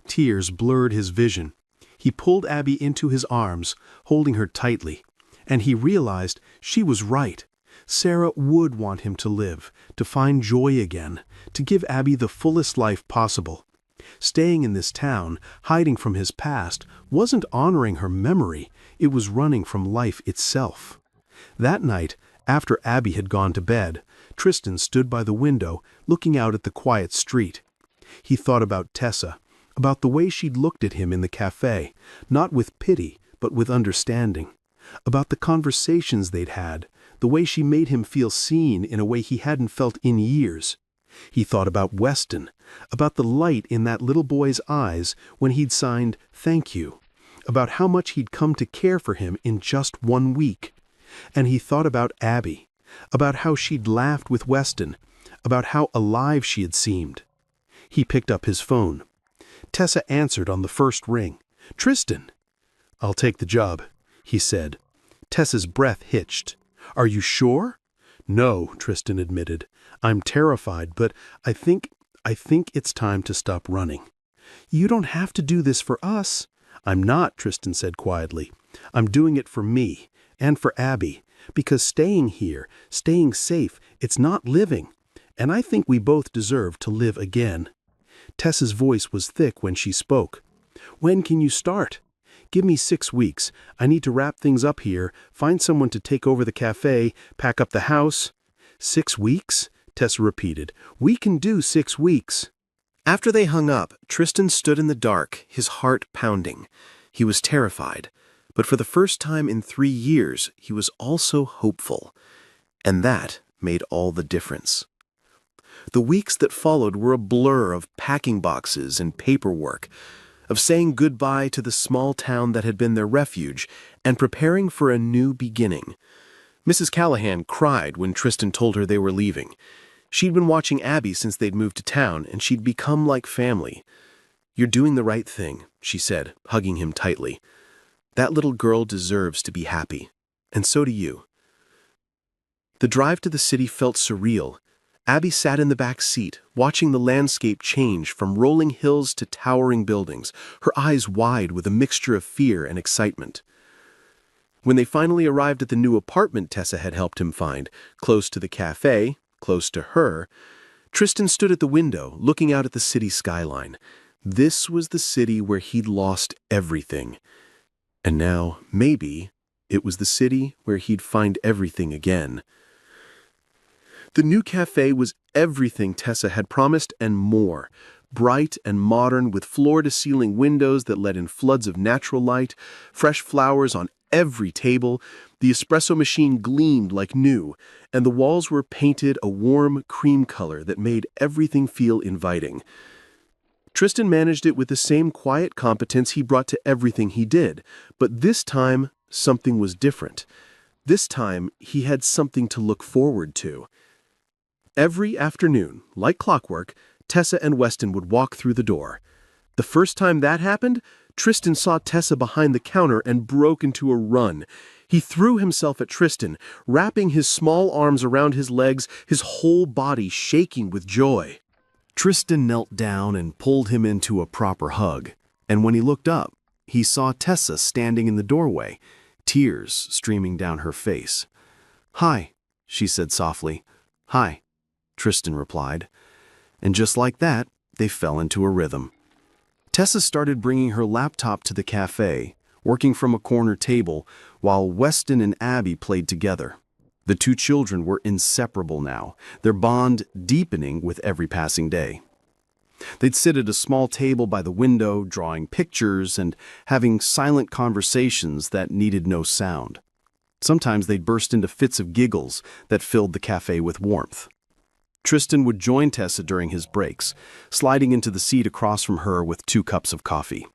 Tears blurred his vision. He pulled Abby into his arms, holding her tightly. And he realized she was right. Sarah would want him to live, to find joy again, to give Abby the fullest life possible. Staying in this town, hiding from his past, wasn't honoring her memory, it was running from life itself. That night, after Abby had gone to bed, Tristan stood by the window, looking out at the quiet street. He thought about Tessa, about the way she'd looked at him in the cafe, not with pity, but with understanding, about the conversations they'd had, the way she made him feel seen in a way he hadn't felt in years. He thought about Weston, about the light in that little boy's eyes when he'd signed "Thank you," about how much he'd come to care for him in just 1 week. And he thought about Abby, about how she'd laughed with Weston, about how alive she had seemed. He picked up his phone. Tessa answered on the first ring. "Tristan." "I'll take the job," he said. Tessa's breath hitched. "Are you sure?" "No," Tristan admitted. "I'm terrified, but I think it's time to stop running." "You don't have to do this for us." "I'm not," Tristan said quietly. "I'm doing it for me, and for Abby, because staying here, staying safe, it's not living. And I think we both deserve to live again." Tessa's voice was thick when she spoke. "When can you start?" "Give me 6 weeks. I need to wrap things up here, find someone to take over the cafe, pack up the house." 6 weeks? Tessa repeated. "We can do 6 weeks." After they hung up, Tristan stood in the dark, his heart pounding. He was terrified, but for the first time in 3 years, he was also hopeful. And that made all the difference. The weeks that followed were a blur of packing boxes and paperwork, of saying goodbye to the small town that had been their refuge and preparing for a new beginning. Mrs. Callahan cried when Tristan told her they were leaving. She'd been watching Abby since they'd moved to town, and she'd become like family. "You're doing the right thing," she said, hugging him tightly. "That little girl deserves to be happy, and so do you." The drive to the city felt surreal. Abby sat in the back seat, watching the landscape change from rolling hills to towering buildings, her eyes wide with a mixture of fear and excitement. When they finally arrived at the new apartment Tessa had helped him find, close to the cafe, close to her, Tristan stood at the window, looking out at the city skyline. This was the city where he'd lost everything. And now, maybe, it was the city where he'd find everything again. The new cafe was everything Tessa had promised and more. Bright and modern, with floor-to-ceiling windows that let in floods of natural light, fresh flowers on every table, the espresso machine gleamed like new, and the walls were painted a warm cream color that made everything feel inviting. Tristan managed it with the same quiet competence he brought to everything he did, but this time something was different. This time he had something to look forward to. Every afternoon, like clockwork, Tessa and Weston would walk through the door. The first time that happened, Tristan saw Tessa behind the counter and broke into a run. He threw himself at Tristan, wrapping his small arms around his legs, his whole body shaking with joy. Tristan knelt down and pulled him into a proper hug, and when he looked up, he saw Tessa standing in the doorway, tears streaming down her face. "Hi," she said softly. "Hi," Tristan replied. And just like that, they fell into a rhythm. Tessa started bringing her laptop to the cafe, working from a corner table, while Weston and Abby played together. The two children were inseparable now, their bond deepening with every passing day. They'd sit at a small table by the window, drawing pictures and having silent conversations that needed no sound. Sometimes they'd burst into fits of giggles that filled the cafe with warmth. Tristan would join Tessa during his breaks, sliding into the seat across from her with 2 cups of coffee.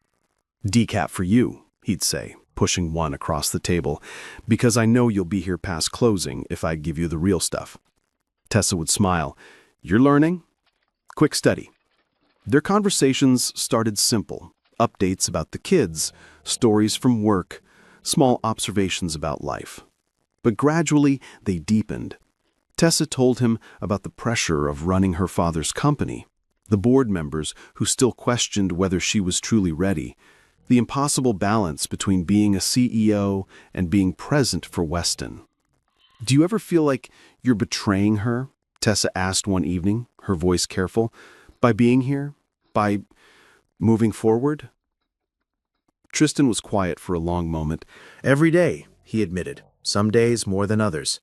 "Decaf for you," he'd say, pushing one across the table, "because I know you'll be here past closing if I give you the real stuff." Tessa would smile. "You're learning?" "Quick study." Their conversations started simple, updates about the kids, stories from work, small observations about life. But gradually they deepened. Tessa told him about the pressure of running her father's company, the board members who still questioned whether she was truly ready, The impossible balance between being a CEO and being present for Weston. "Do you ever feel like you're betraying her?" Tessa asked one evening, her voice careful. "By being here? By moving forward?" Tristan was quiet for a long moment. Every day, he admitted, some days more than others.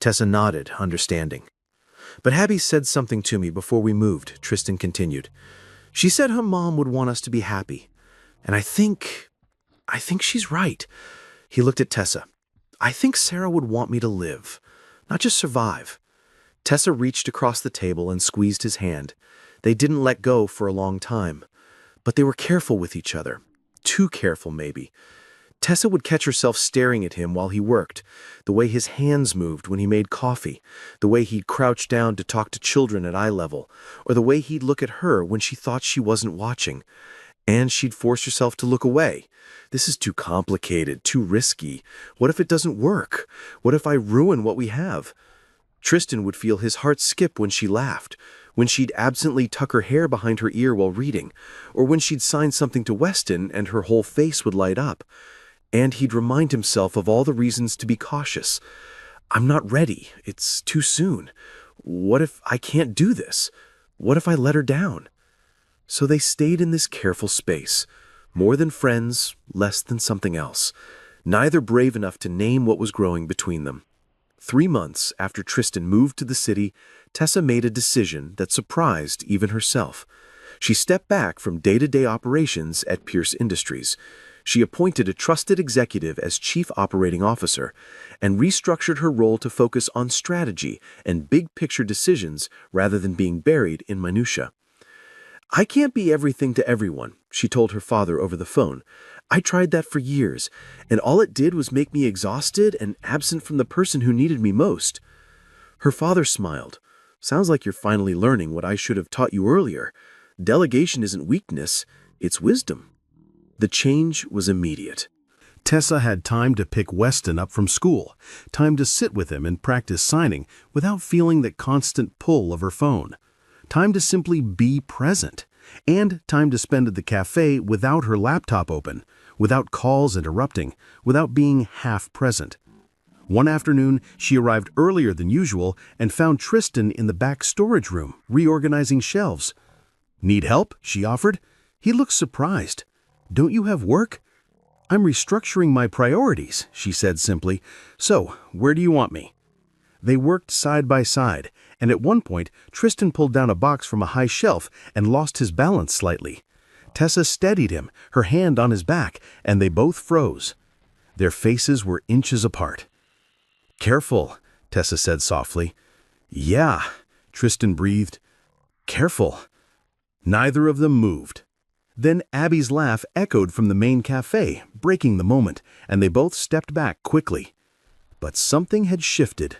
Tessa nodded, understanding. But Abby said something to me before we moved, Tristan continued. She said her mom would want us to be happy. And I think she's right. He looked at Tessa. I think Sarah would want me to live, not just survive. Tessa reached across the table and squeezed his hand. They didn't let go for a long time, but they were careful with each other. Too careful, maybe. Tessa would catch herself staring at him while he worked, the way his hands moved when he made coffee, the way he'd crouch down to talk to children at eye level, or the way he'd look at her when she thought she wasn't watching. And she'd force herself to look away. This is too complicated, too risky. What if it doesn't work? What if I ruin what we have? Tristan would feel his heart skip when she laughed, when she'd absently tuck her hair behind her ear while reading, or when she'd sign something to Weston and her whole face would light up. And he'd remind himself of all the reasons to be cautious. I'm not ready. It's too soon. What if I can't do this? What if I let her down? So they stayed in this careful space, more than friends, less than something else, neither brave enough to name what was growing between them. 3 months after Tristan moved to the city, Tessa made a decision that surprised even herself. She stepped back from day-to-day operations at Pierce Industries. She appointed a trusted executive as chief operating officer and restructured her role to focus on strategy and big-picture decisions rather than being buried in minutia. I can't be everything to everyone, she told her father over the phone. I tried that for years, and all it did was make me exhausted and absent from the person who needed me most. Her father smiled. Sounds like you're finally learning what I should have taught you earlier. Delegation isn't weakness, it's wisdom. The change was immediate. Tessa had time to pick Weston up from school, time to sit with him and practice signing without feeling that constant pull of her phone, time to simply be present, and time to spend at the cafe without her laptop open, without calls interrupting, without being half present. One afternoon, she arrived earlier than usual and found Tristan in the back storage room, reorganizing shelves. "Need help?" she offered. He looked surprised. "Don't you have work?" "I'm restructuring my priorities," she said simply. "So, where do you want me?" They worked side by side, and at one point, Tristan pulled down a box from a high shelf and lost his balance slightly. Tessa steadied him, her hand on his back, and they both froze. Their faces were inches apart. "Careful," Tessa said softly. "Yeah," Tristan breathed. "Careful." Neither of them moved. Then Abby's laugh echoed from the main cafe, breaking the moment, and they both stepped back quickly. But something had shifted.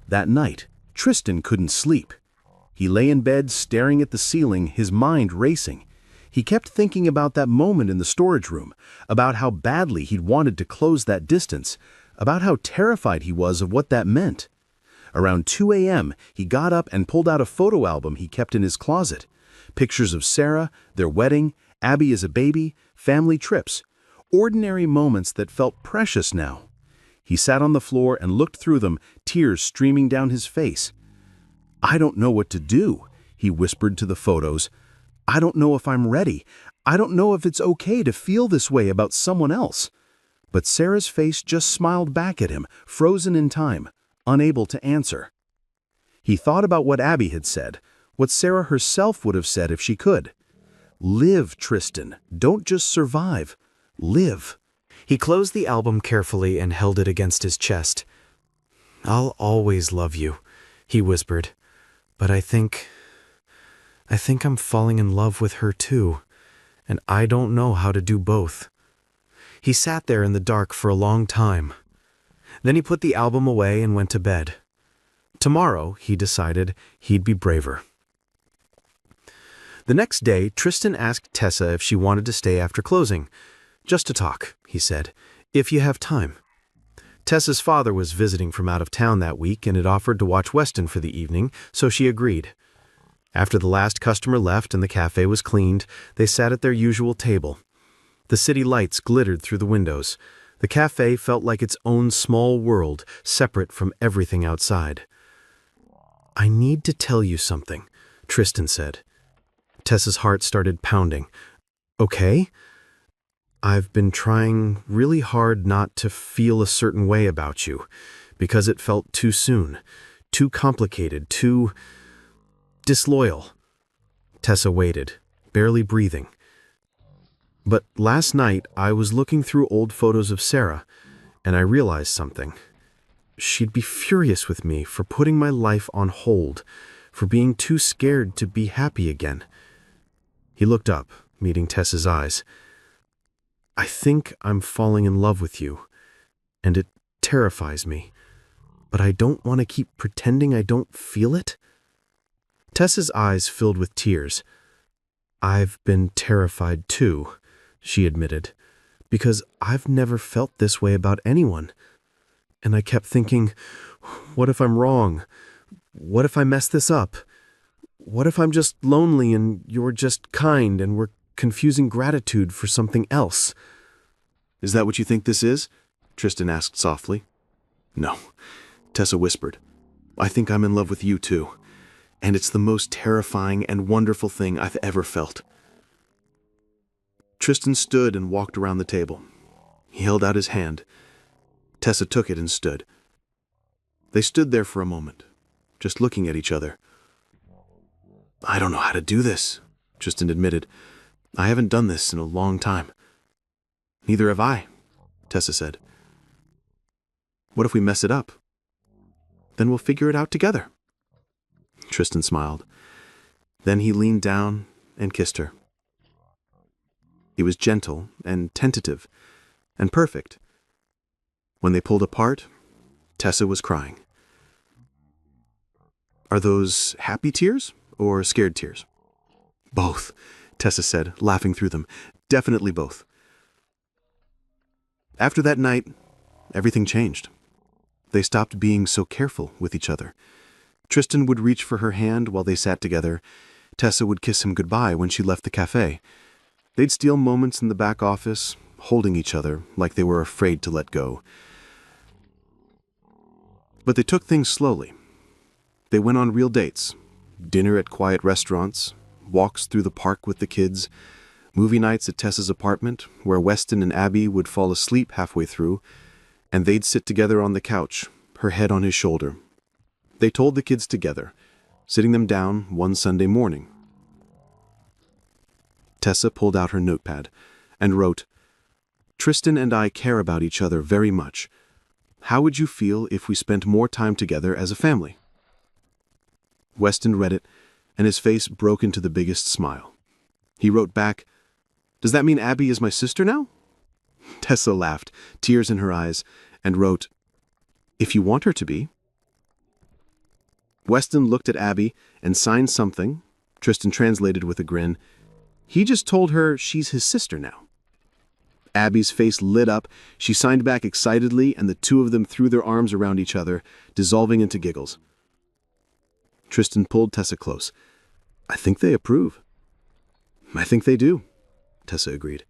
That night, Tristan couldn't sleep. He lay in bed staring at the ceiling, his mind racing. He kept thinking about that moment in the storage room, about how badly he'd wanted to close that distance, about how terrified he was of what that meant. Around 2 a.m., he got up and pulled out a photo album he kept in his closet. Pictures of Sarah, their wedding, Abby as a baby, family trips. Ordinary moments that felt precious now. He sat on the floor and looked through them, tears streaming down his face. "I don't know what to do," he whispered to the photos. "I don't know if I'm ready. I don't know if it's okay to feel this way about someone else." But Sarah's face just smiled back at him, frozen in time, unable to answer. He thought about what Abby had said, what Sarah herself would have said if she could. "Live, Tristan. Don't just survive. Live." He closed the album carefully and held it against his chest. "I'll always love you," he whispered. "But I think I'm falling in love with her too, and I don't know how to do both." He sat there in the dark for a long time. Then he put the album away and went to bed. Tomorrow, he decided, he'd be braver. The next day, Tristan asked Tessa if she wanted to stay after closing. "Just to talk," he said, "if you have time." Tessa's father was visiting from out of town that week and had offered to watch Weston for the evening, so she agreed. After the last customer left and the cafe was cleaned, they sat at their usual table. The city lights glittered through the windows. The cafe felt like its own small world, separate from everything outside. "I need to tell you something," Tristan said. Tessa's heart started pounding. "Okay?" "I've been trying really hard not to feel a certain way about you, because it felt too soon, too complicated, too disloyal." Tessa waited, barely breathing. "But last night I was looking through old photos of Sarah, and I realized something. She'd be furious with me for putting my life on hold, for being too scared to be happy again." He looked up, meeting Tessa's eyes. "I think I'm falling in love with you, and it terrifies me, but I don't want to keep pretending I don't feel it." Tessa's eyes filled with tears. "I've been terrified too," she admitted, "because I've never felt this way about anyone. And I kept thinking, what if I'm wrong? What if I mess this up? What if I'm just lonely and you're just kind and we're confusing gratitude for something else?" "Is that what you think this is?" Tristan asked softly. "No," Tessa whispered. "I think I'm in love with you too. And it's the most terrifying and wonderful thing I've ever felt." Tristan stood and walked around the table. He held out his hand. Tessa took it and stood. They stood there for a moment, just looking at each other. "I don't know how to do this," Tristan admitted. "I haven't done this in a long time." "Neither have I," Tessa said. "What if we mess it up? Then we'll figure it out together." Tristan smiled. Then he leaned down and kissed her. He was gentle and tentative and perfect. When they pulled apart, Tessa was crying. "Are those happy tears or scared tears?" "Both," Tessa said, laughing through them. "Definitely both." After that night, everything changed. They stopped being so careful with each other. Tristan would reach for her hand while they sat together. Tessa would kiss him goodbye when she left the cafe. They'd steal moments in the back office, holding each other like they were afraid to let go. But they took things slowly. They went on real dates, dinner at quiet restaurants, walks through the park with the kids, movie nights at Tessa's apartment, where Weston and Abby would fall asleep halfway through, and they'd sit together on the couch, her head on his shoulder. They told the kids together, sitting them down one Sunday morning. Tessa pulled out her notepad and wrote, "Tristan and I care about each other very much. How would you feel if we spent more time together as a family?" Weston read it, and his face broke into the biggest smile. He wrote back, "Does that mean Abby is my sister now?" Tessa laughed, tears in her eyes, and wrote, "If you want her to be." Weston looked at Abby and signed something. Tristan translated with a grin. He just told her she's his sister now. Abby's face lit up. She signed back excitedly, and the two of them threw their arms around each other, dissolving into giggles. Tristan pulled Tessa close. "I think they approve." "I think they do," Tessa agreed.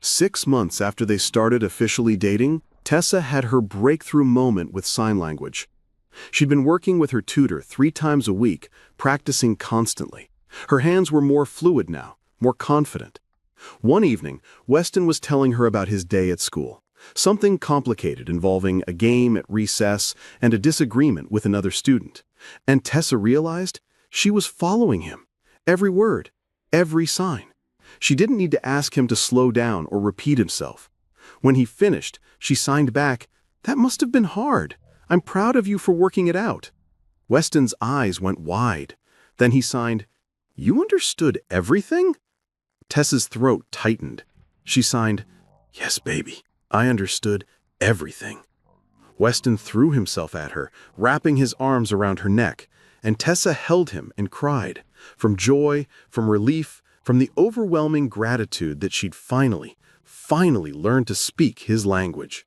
6 months after they started officially dating, Tessa had her breakthrough moment with sign language. She'd been working with her tutor 3 times a week, practicing constantly. Her hands were more fluid now, more confident. One evening, Weston was telling her about his day at school. Something complicated involving a game at recess and a disagreement with another student. And Tessa realized she was following him. Every word, every sign. She didn't need to ask him to slow down or repeat himself. When he finished, she signed back, "That must have been hard. I'm proud of you for working it out." Weston's eyes went wide. Then he signed, "You understood everything?" Tessa's throat tightened. She signed, "Yes, baby, I understood everything." Weston threw himself at her, wrapping his arms around her neck, and Tessa held him and cried, from joy, from relief, from the overwhelming gratitude that she'd finally learned to speak his language.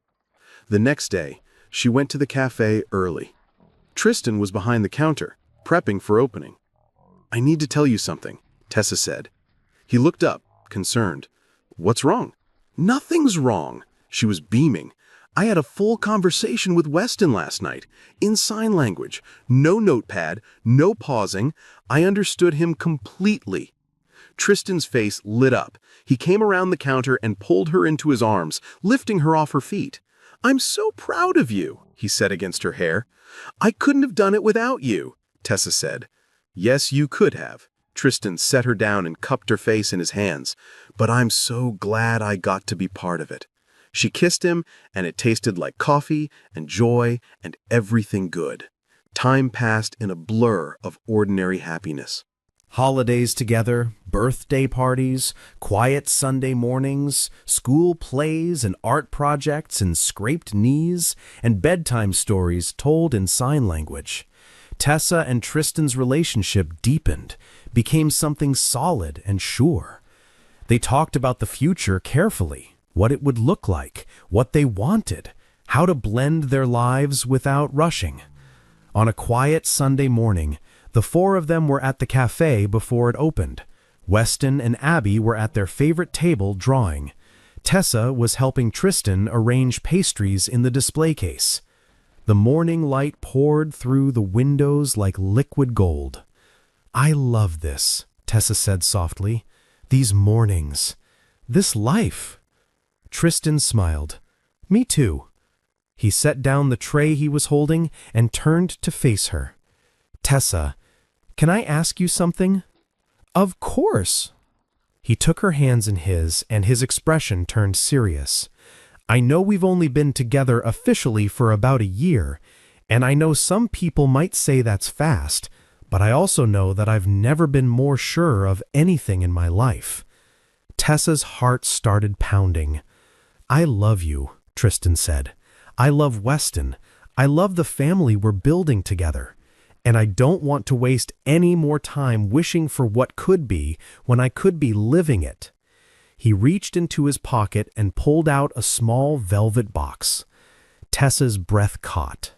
The next day, she went to the cafe early. Tristan was behind the counter, prepping for opening. "I need to tell you something," Tessa said. He looked up, concerned. "What's wrong?" Nothing's wrong. She was beaming. I had a full conversation with Weston last night, in sign language. No notepad, no pausing. I understood him completely. Tristan's face lit up. He came around the counter and pulled her into his arms, lifting her off her feet. "I'm so proud of you," he said against her hair. "I couldn't have done it without you," Tessa said. "Yes, you could have." Tristan set her down and cupped her face in his hands. "But I'm so glad I got to be part of it." She kissed him, and it tasted like coffee and joy and everything good. Time passed in a blur of ordinary happiness. Holidays together, birthday parties, quiet Sunday mornings, school plays and art projects and scraped knees, and bedtime stories told in sign language. Tessa and Tristan's relationship deepened, became something solid and sure. They talked about the future carefully, what it would look like, what they wanted, how to blend their lives without rushing. On a quiet Sunday morning, the four of them were at the cafe before it opened. Weston and Abby were at their favorite table drawing. Tessa was helping Tristan arrange pastries in the display case. The morning light poured through the windows like liquid gold. "I love this," Tessa said softly. "These mornings. This life." Tristan smiled. "Me too." He set down the tray he was holding and turned to face her. "Tessa, can I ask you something?" "Of course." He took her hands in his, and his expression turned serious. "I know we've only been together officially for about a year, and I know some people might say that's fast, but I also know that I've never been more sure of anything in my life." Tessa's heart started pounding. "I love you," Tristan said. "I love Weston. I love the family we're building together. And I don't want to waste any more time wishing for what could be when I could be living it." He reached into his pocket and pulled out a small velvet box. Tessa's breath caught.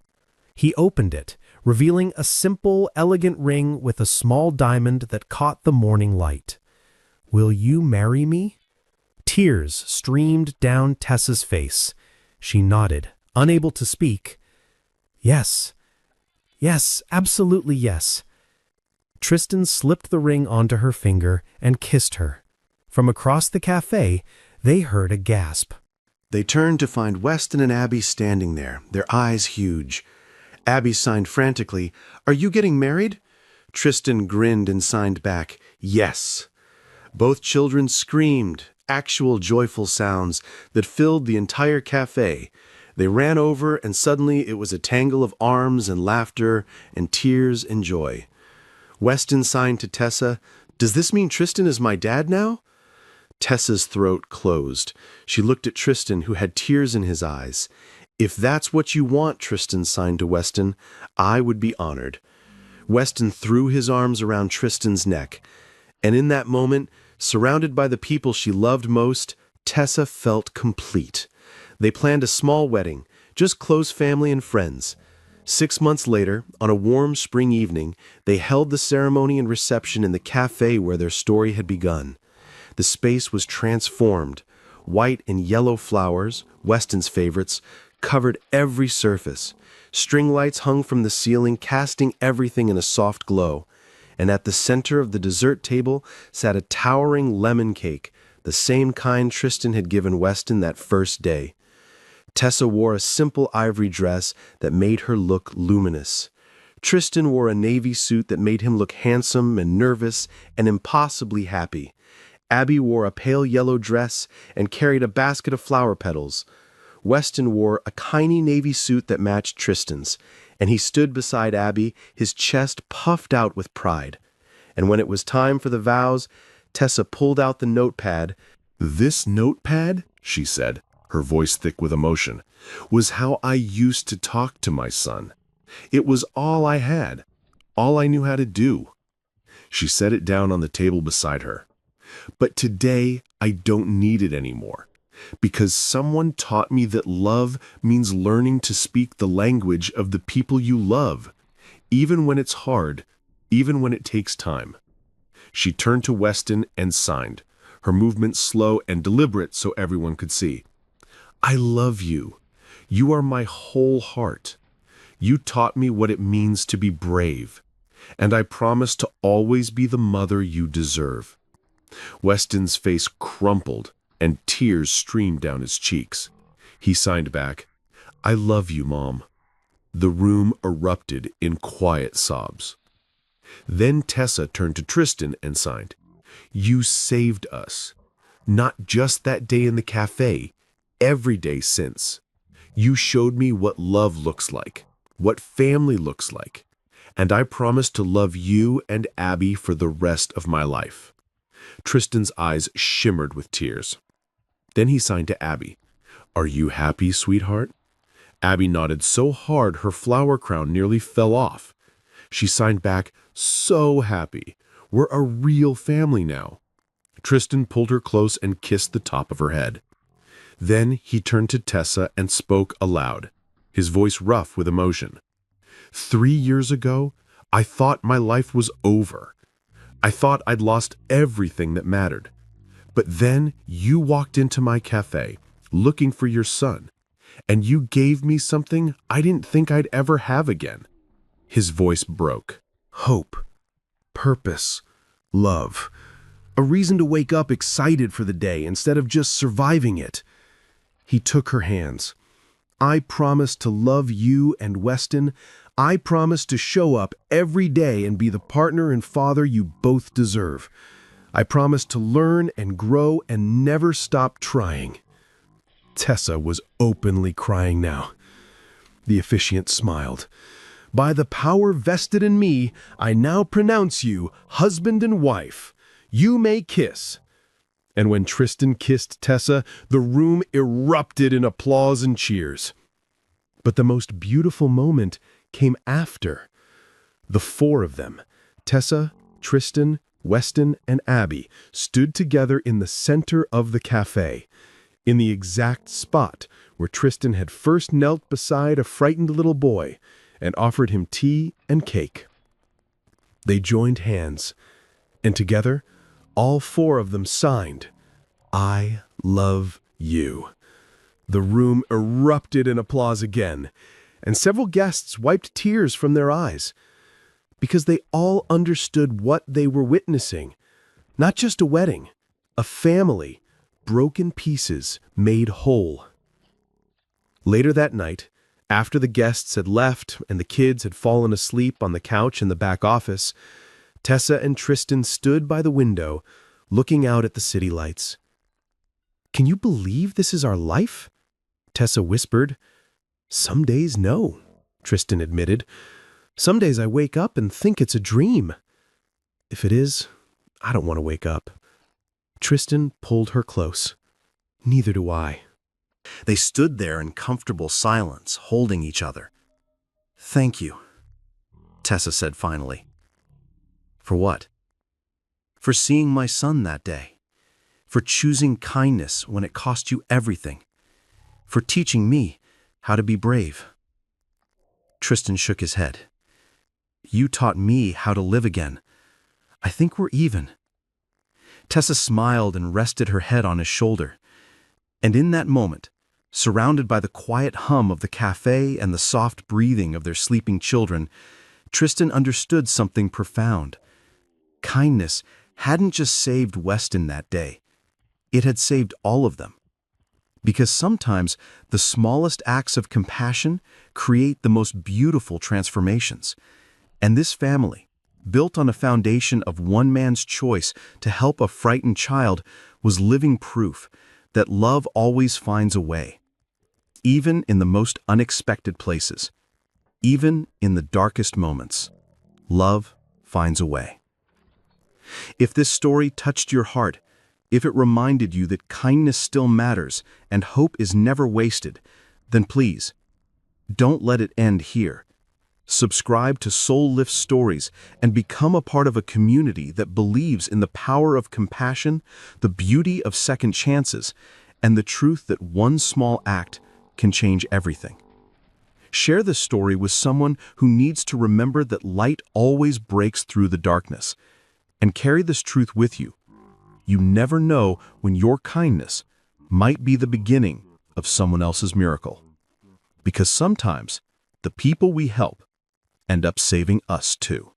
He opened it, revealing a simple, elegant ring with a small diamond that caught the morning light. "Will you marry me?" Tears streamed down Tessa's face. She nodded, unable to speak. "Yes. Yes, absolutely yes." Tristan slipped the ring onto her finger and kissed her. From across the cafe, they heard a gasp. They turned to find Weston and Abby standing there, their eyes huge. Abby signed frantically, "Are you getting married?" Tristan grinned and signed back, "Yes." Both children screamed, actual joyful sounds that filled the entire cafe. They ran over, and suddenly it was a tangle of arms and laughter and tears and joy. Weston signed to Tessa, "Does this mean Tristan is my dad now?" Tessa's throat closed. She looked at Tristan, who had tears in his eyes. "If that's what you want," Tristan signed to Weston, "I would be honored." Weston threw his arms around Tristan's neck. And in that moment, surrounded by the people she loved most, Tessa felt complete. They planned a small wedding, just close family and friends. 6 months later, on a warm spring evening, they held the ceremony and reception in the cafe where their story had begun. The space was transformed. White and yellow flowers, Weston's favorites, covered every surface. String lights hung from the ceiling, casting everything in a soft glow. And at the center of the dessert table sat a towering lemon cake, the same kind Tristan had given Weston that first day. Tessa wore a simple ivory dress that made her look luminous. Tristan wore a navy suit that made him look handsome and nervous and impossibly happy. Abby wore a pale yellow dress and carried a basket of flower petals. Weston wore a tiny navy suit that matched Tristan's, and he stood beside Abby, his chest puffed out with pride. And when it was time for the vows, Tessa pulled out the notepad. "This notepad," she said, her voice thick with emotion, "was how I used to talk to my son. It was all I had, all I knew how to do." She set it down on the table beside her. "But today, I don't need it anymore, because someone taught me that love means learning to speak the language of the people you love, even when it's hard, even when it takes time." She turned to Weston and signed. her movements slow and deliberate so everyone could see. I love you. You are my whole heart. You taught me what it means to be brave, and I promise to always be the mother you deserve. Weston's face crumpled, and tears streamed down his cheeks. He signed back, I love you, Mom. The room erupted in quiet sobs. Then Tessa turned to Tristan and signed, You saved us. Not just that day in the cafe, every day since. You showed me what love looks like, what family looks like, and I promise to love you and Abby for the rest of my life. Tristan's eyes shimmered with tears. Then he signed to Abby, Are you happy, sweetheart? Abby nodded so hard her flower crown nearly fell off. She signed back, So happy. We're a real family now. Tristan pulled her close and kissed the top of her head. Then he turned to Tessa and spoke aloud, his voice rough with emotion. 3 years ago, I thought my life was over. I thought I'd lost everything that mattered. But then you walked into my cafe, looking for your son, and you gave me something I didn't think I'd ever have again. His voice broke. Hope, purpose, love. A reason to wake up excited for the day instead of just surviving it. He took her hands. I promise to love you and Weston. I promise to show up every day and be the partner and father you both deserve. I promise to learn and grow and never stop trying. Tessa was openly crying now. The officiant smiled. By the power vested in me, I now pronounce you husband and wife. You may kiss. And when Tristan kissed Tessa, the room erupted in applause and cheers. But the most beautiful moment came after. The four of them, Tessa, Tristan, Weston, and Abby, stood together in the center of the cafe, in the exact spot where Tristan had first knelt beside a frightened little boy and offered him tea and cake. They joined hands, and together, all four of them signed, I love you. The room erupted in applause again, and several guests wiped tears from their eyes, because they all understood what they were witnessing. Not just a wedding, a family, broken pieces made whole. Later that night, after the guests had left and the kids had fallen asleep on the couch in the back office, Tessa and Tristan stood by the window, looking out at the city lights. Can you believe this is our life? Tessa whispered. Some days, no, Tristan admitted. Some days I wake up and think it's a dream. If it is, I don't want to wake up. Tristan pulled her close. Neither do I. They stood there in comfortable silence, holding each other. Thank you, Tessa said finally. For what? For seeing my son that day. For choosing kindness when it cost you everything. For teaching me how to be brave. Tristan shook his head. You taught me how to live again. I think we're even. Tessa smiled and rested her head on his shoulder. And in that moment, surrounded by the quiet hum of the cafe and the soft breathing of their sleeping children, Tristan understood something profound. Kindness hadn't just saved Weston that day. It had saved all of them. Because sometimes the smallest acts of compassion create the most beautiful transformations. And this family, built on a foundation of one man's choice to help a frightened child, was living proof that love always finds a way. Even in the most unexpected places, even in the darkest moments, love finds a way. If this story touched your heart, if it reminded you that kindness still matters and hope is never wasted, then please, don't let it end here. Subscribe to Soul Lift Stories and become a part of a community that believes in the power of compassion, the beauty of second chances, and the truth that one small act can change everything. Share this story with someone who needs to remember that light always breaks through the darkness, and carry this truth with you. You never know when your kindness might be the beginning of someone else's miracle. Because sometimes the people we help end up saving us too.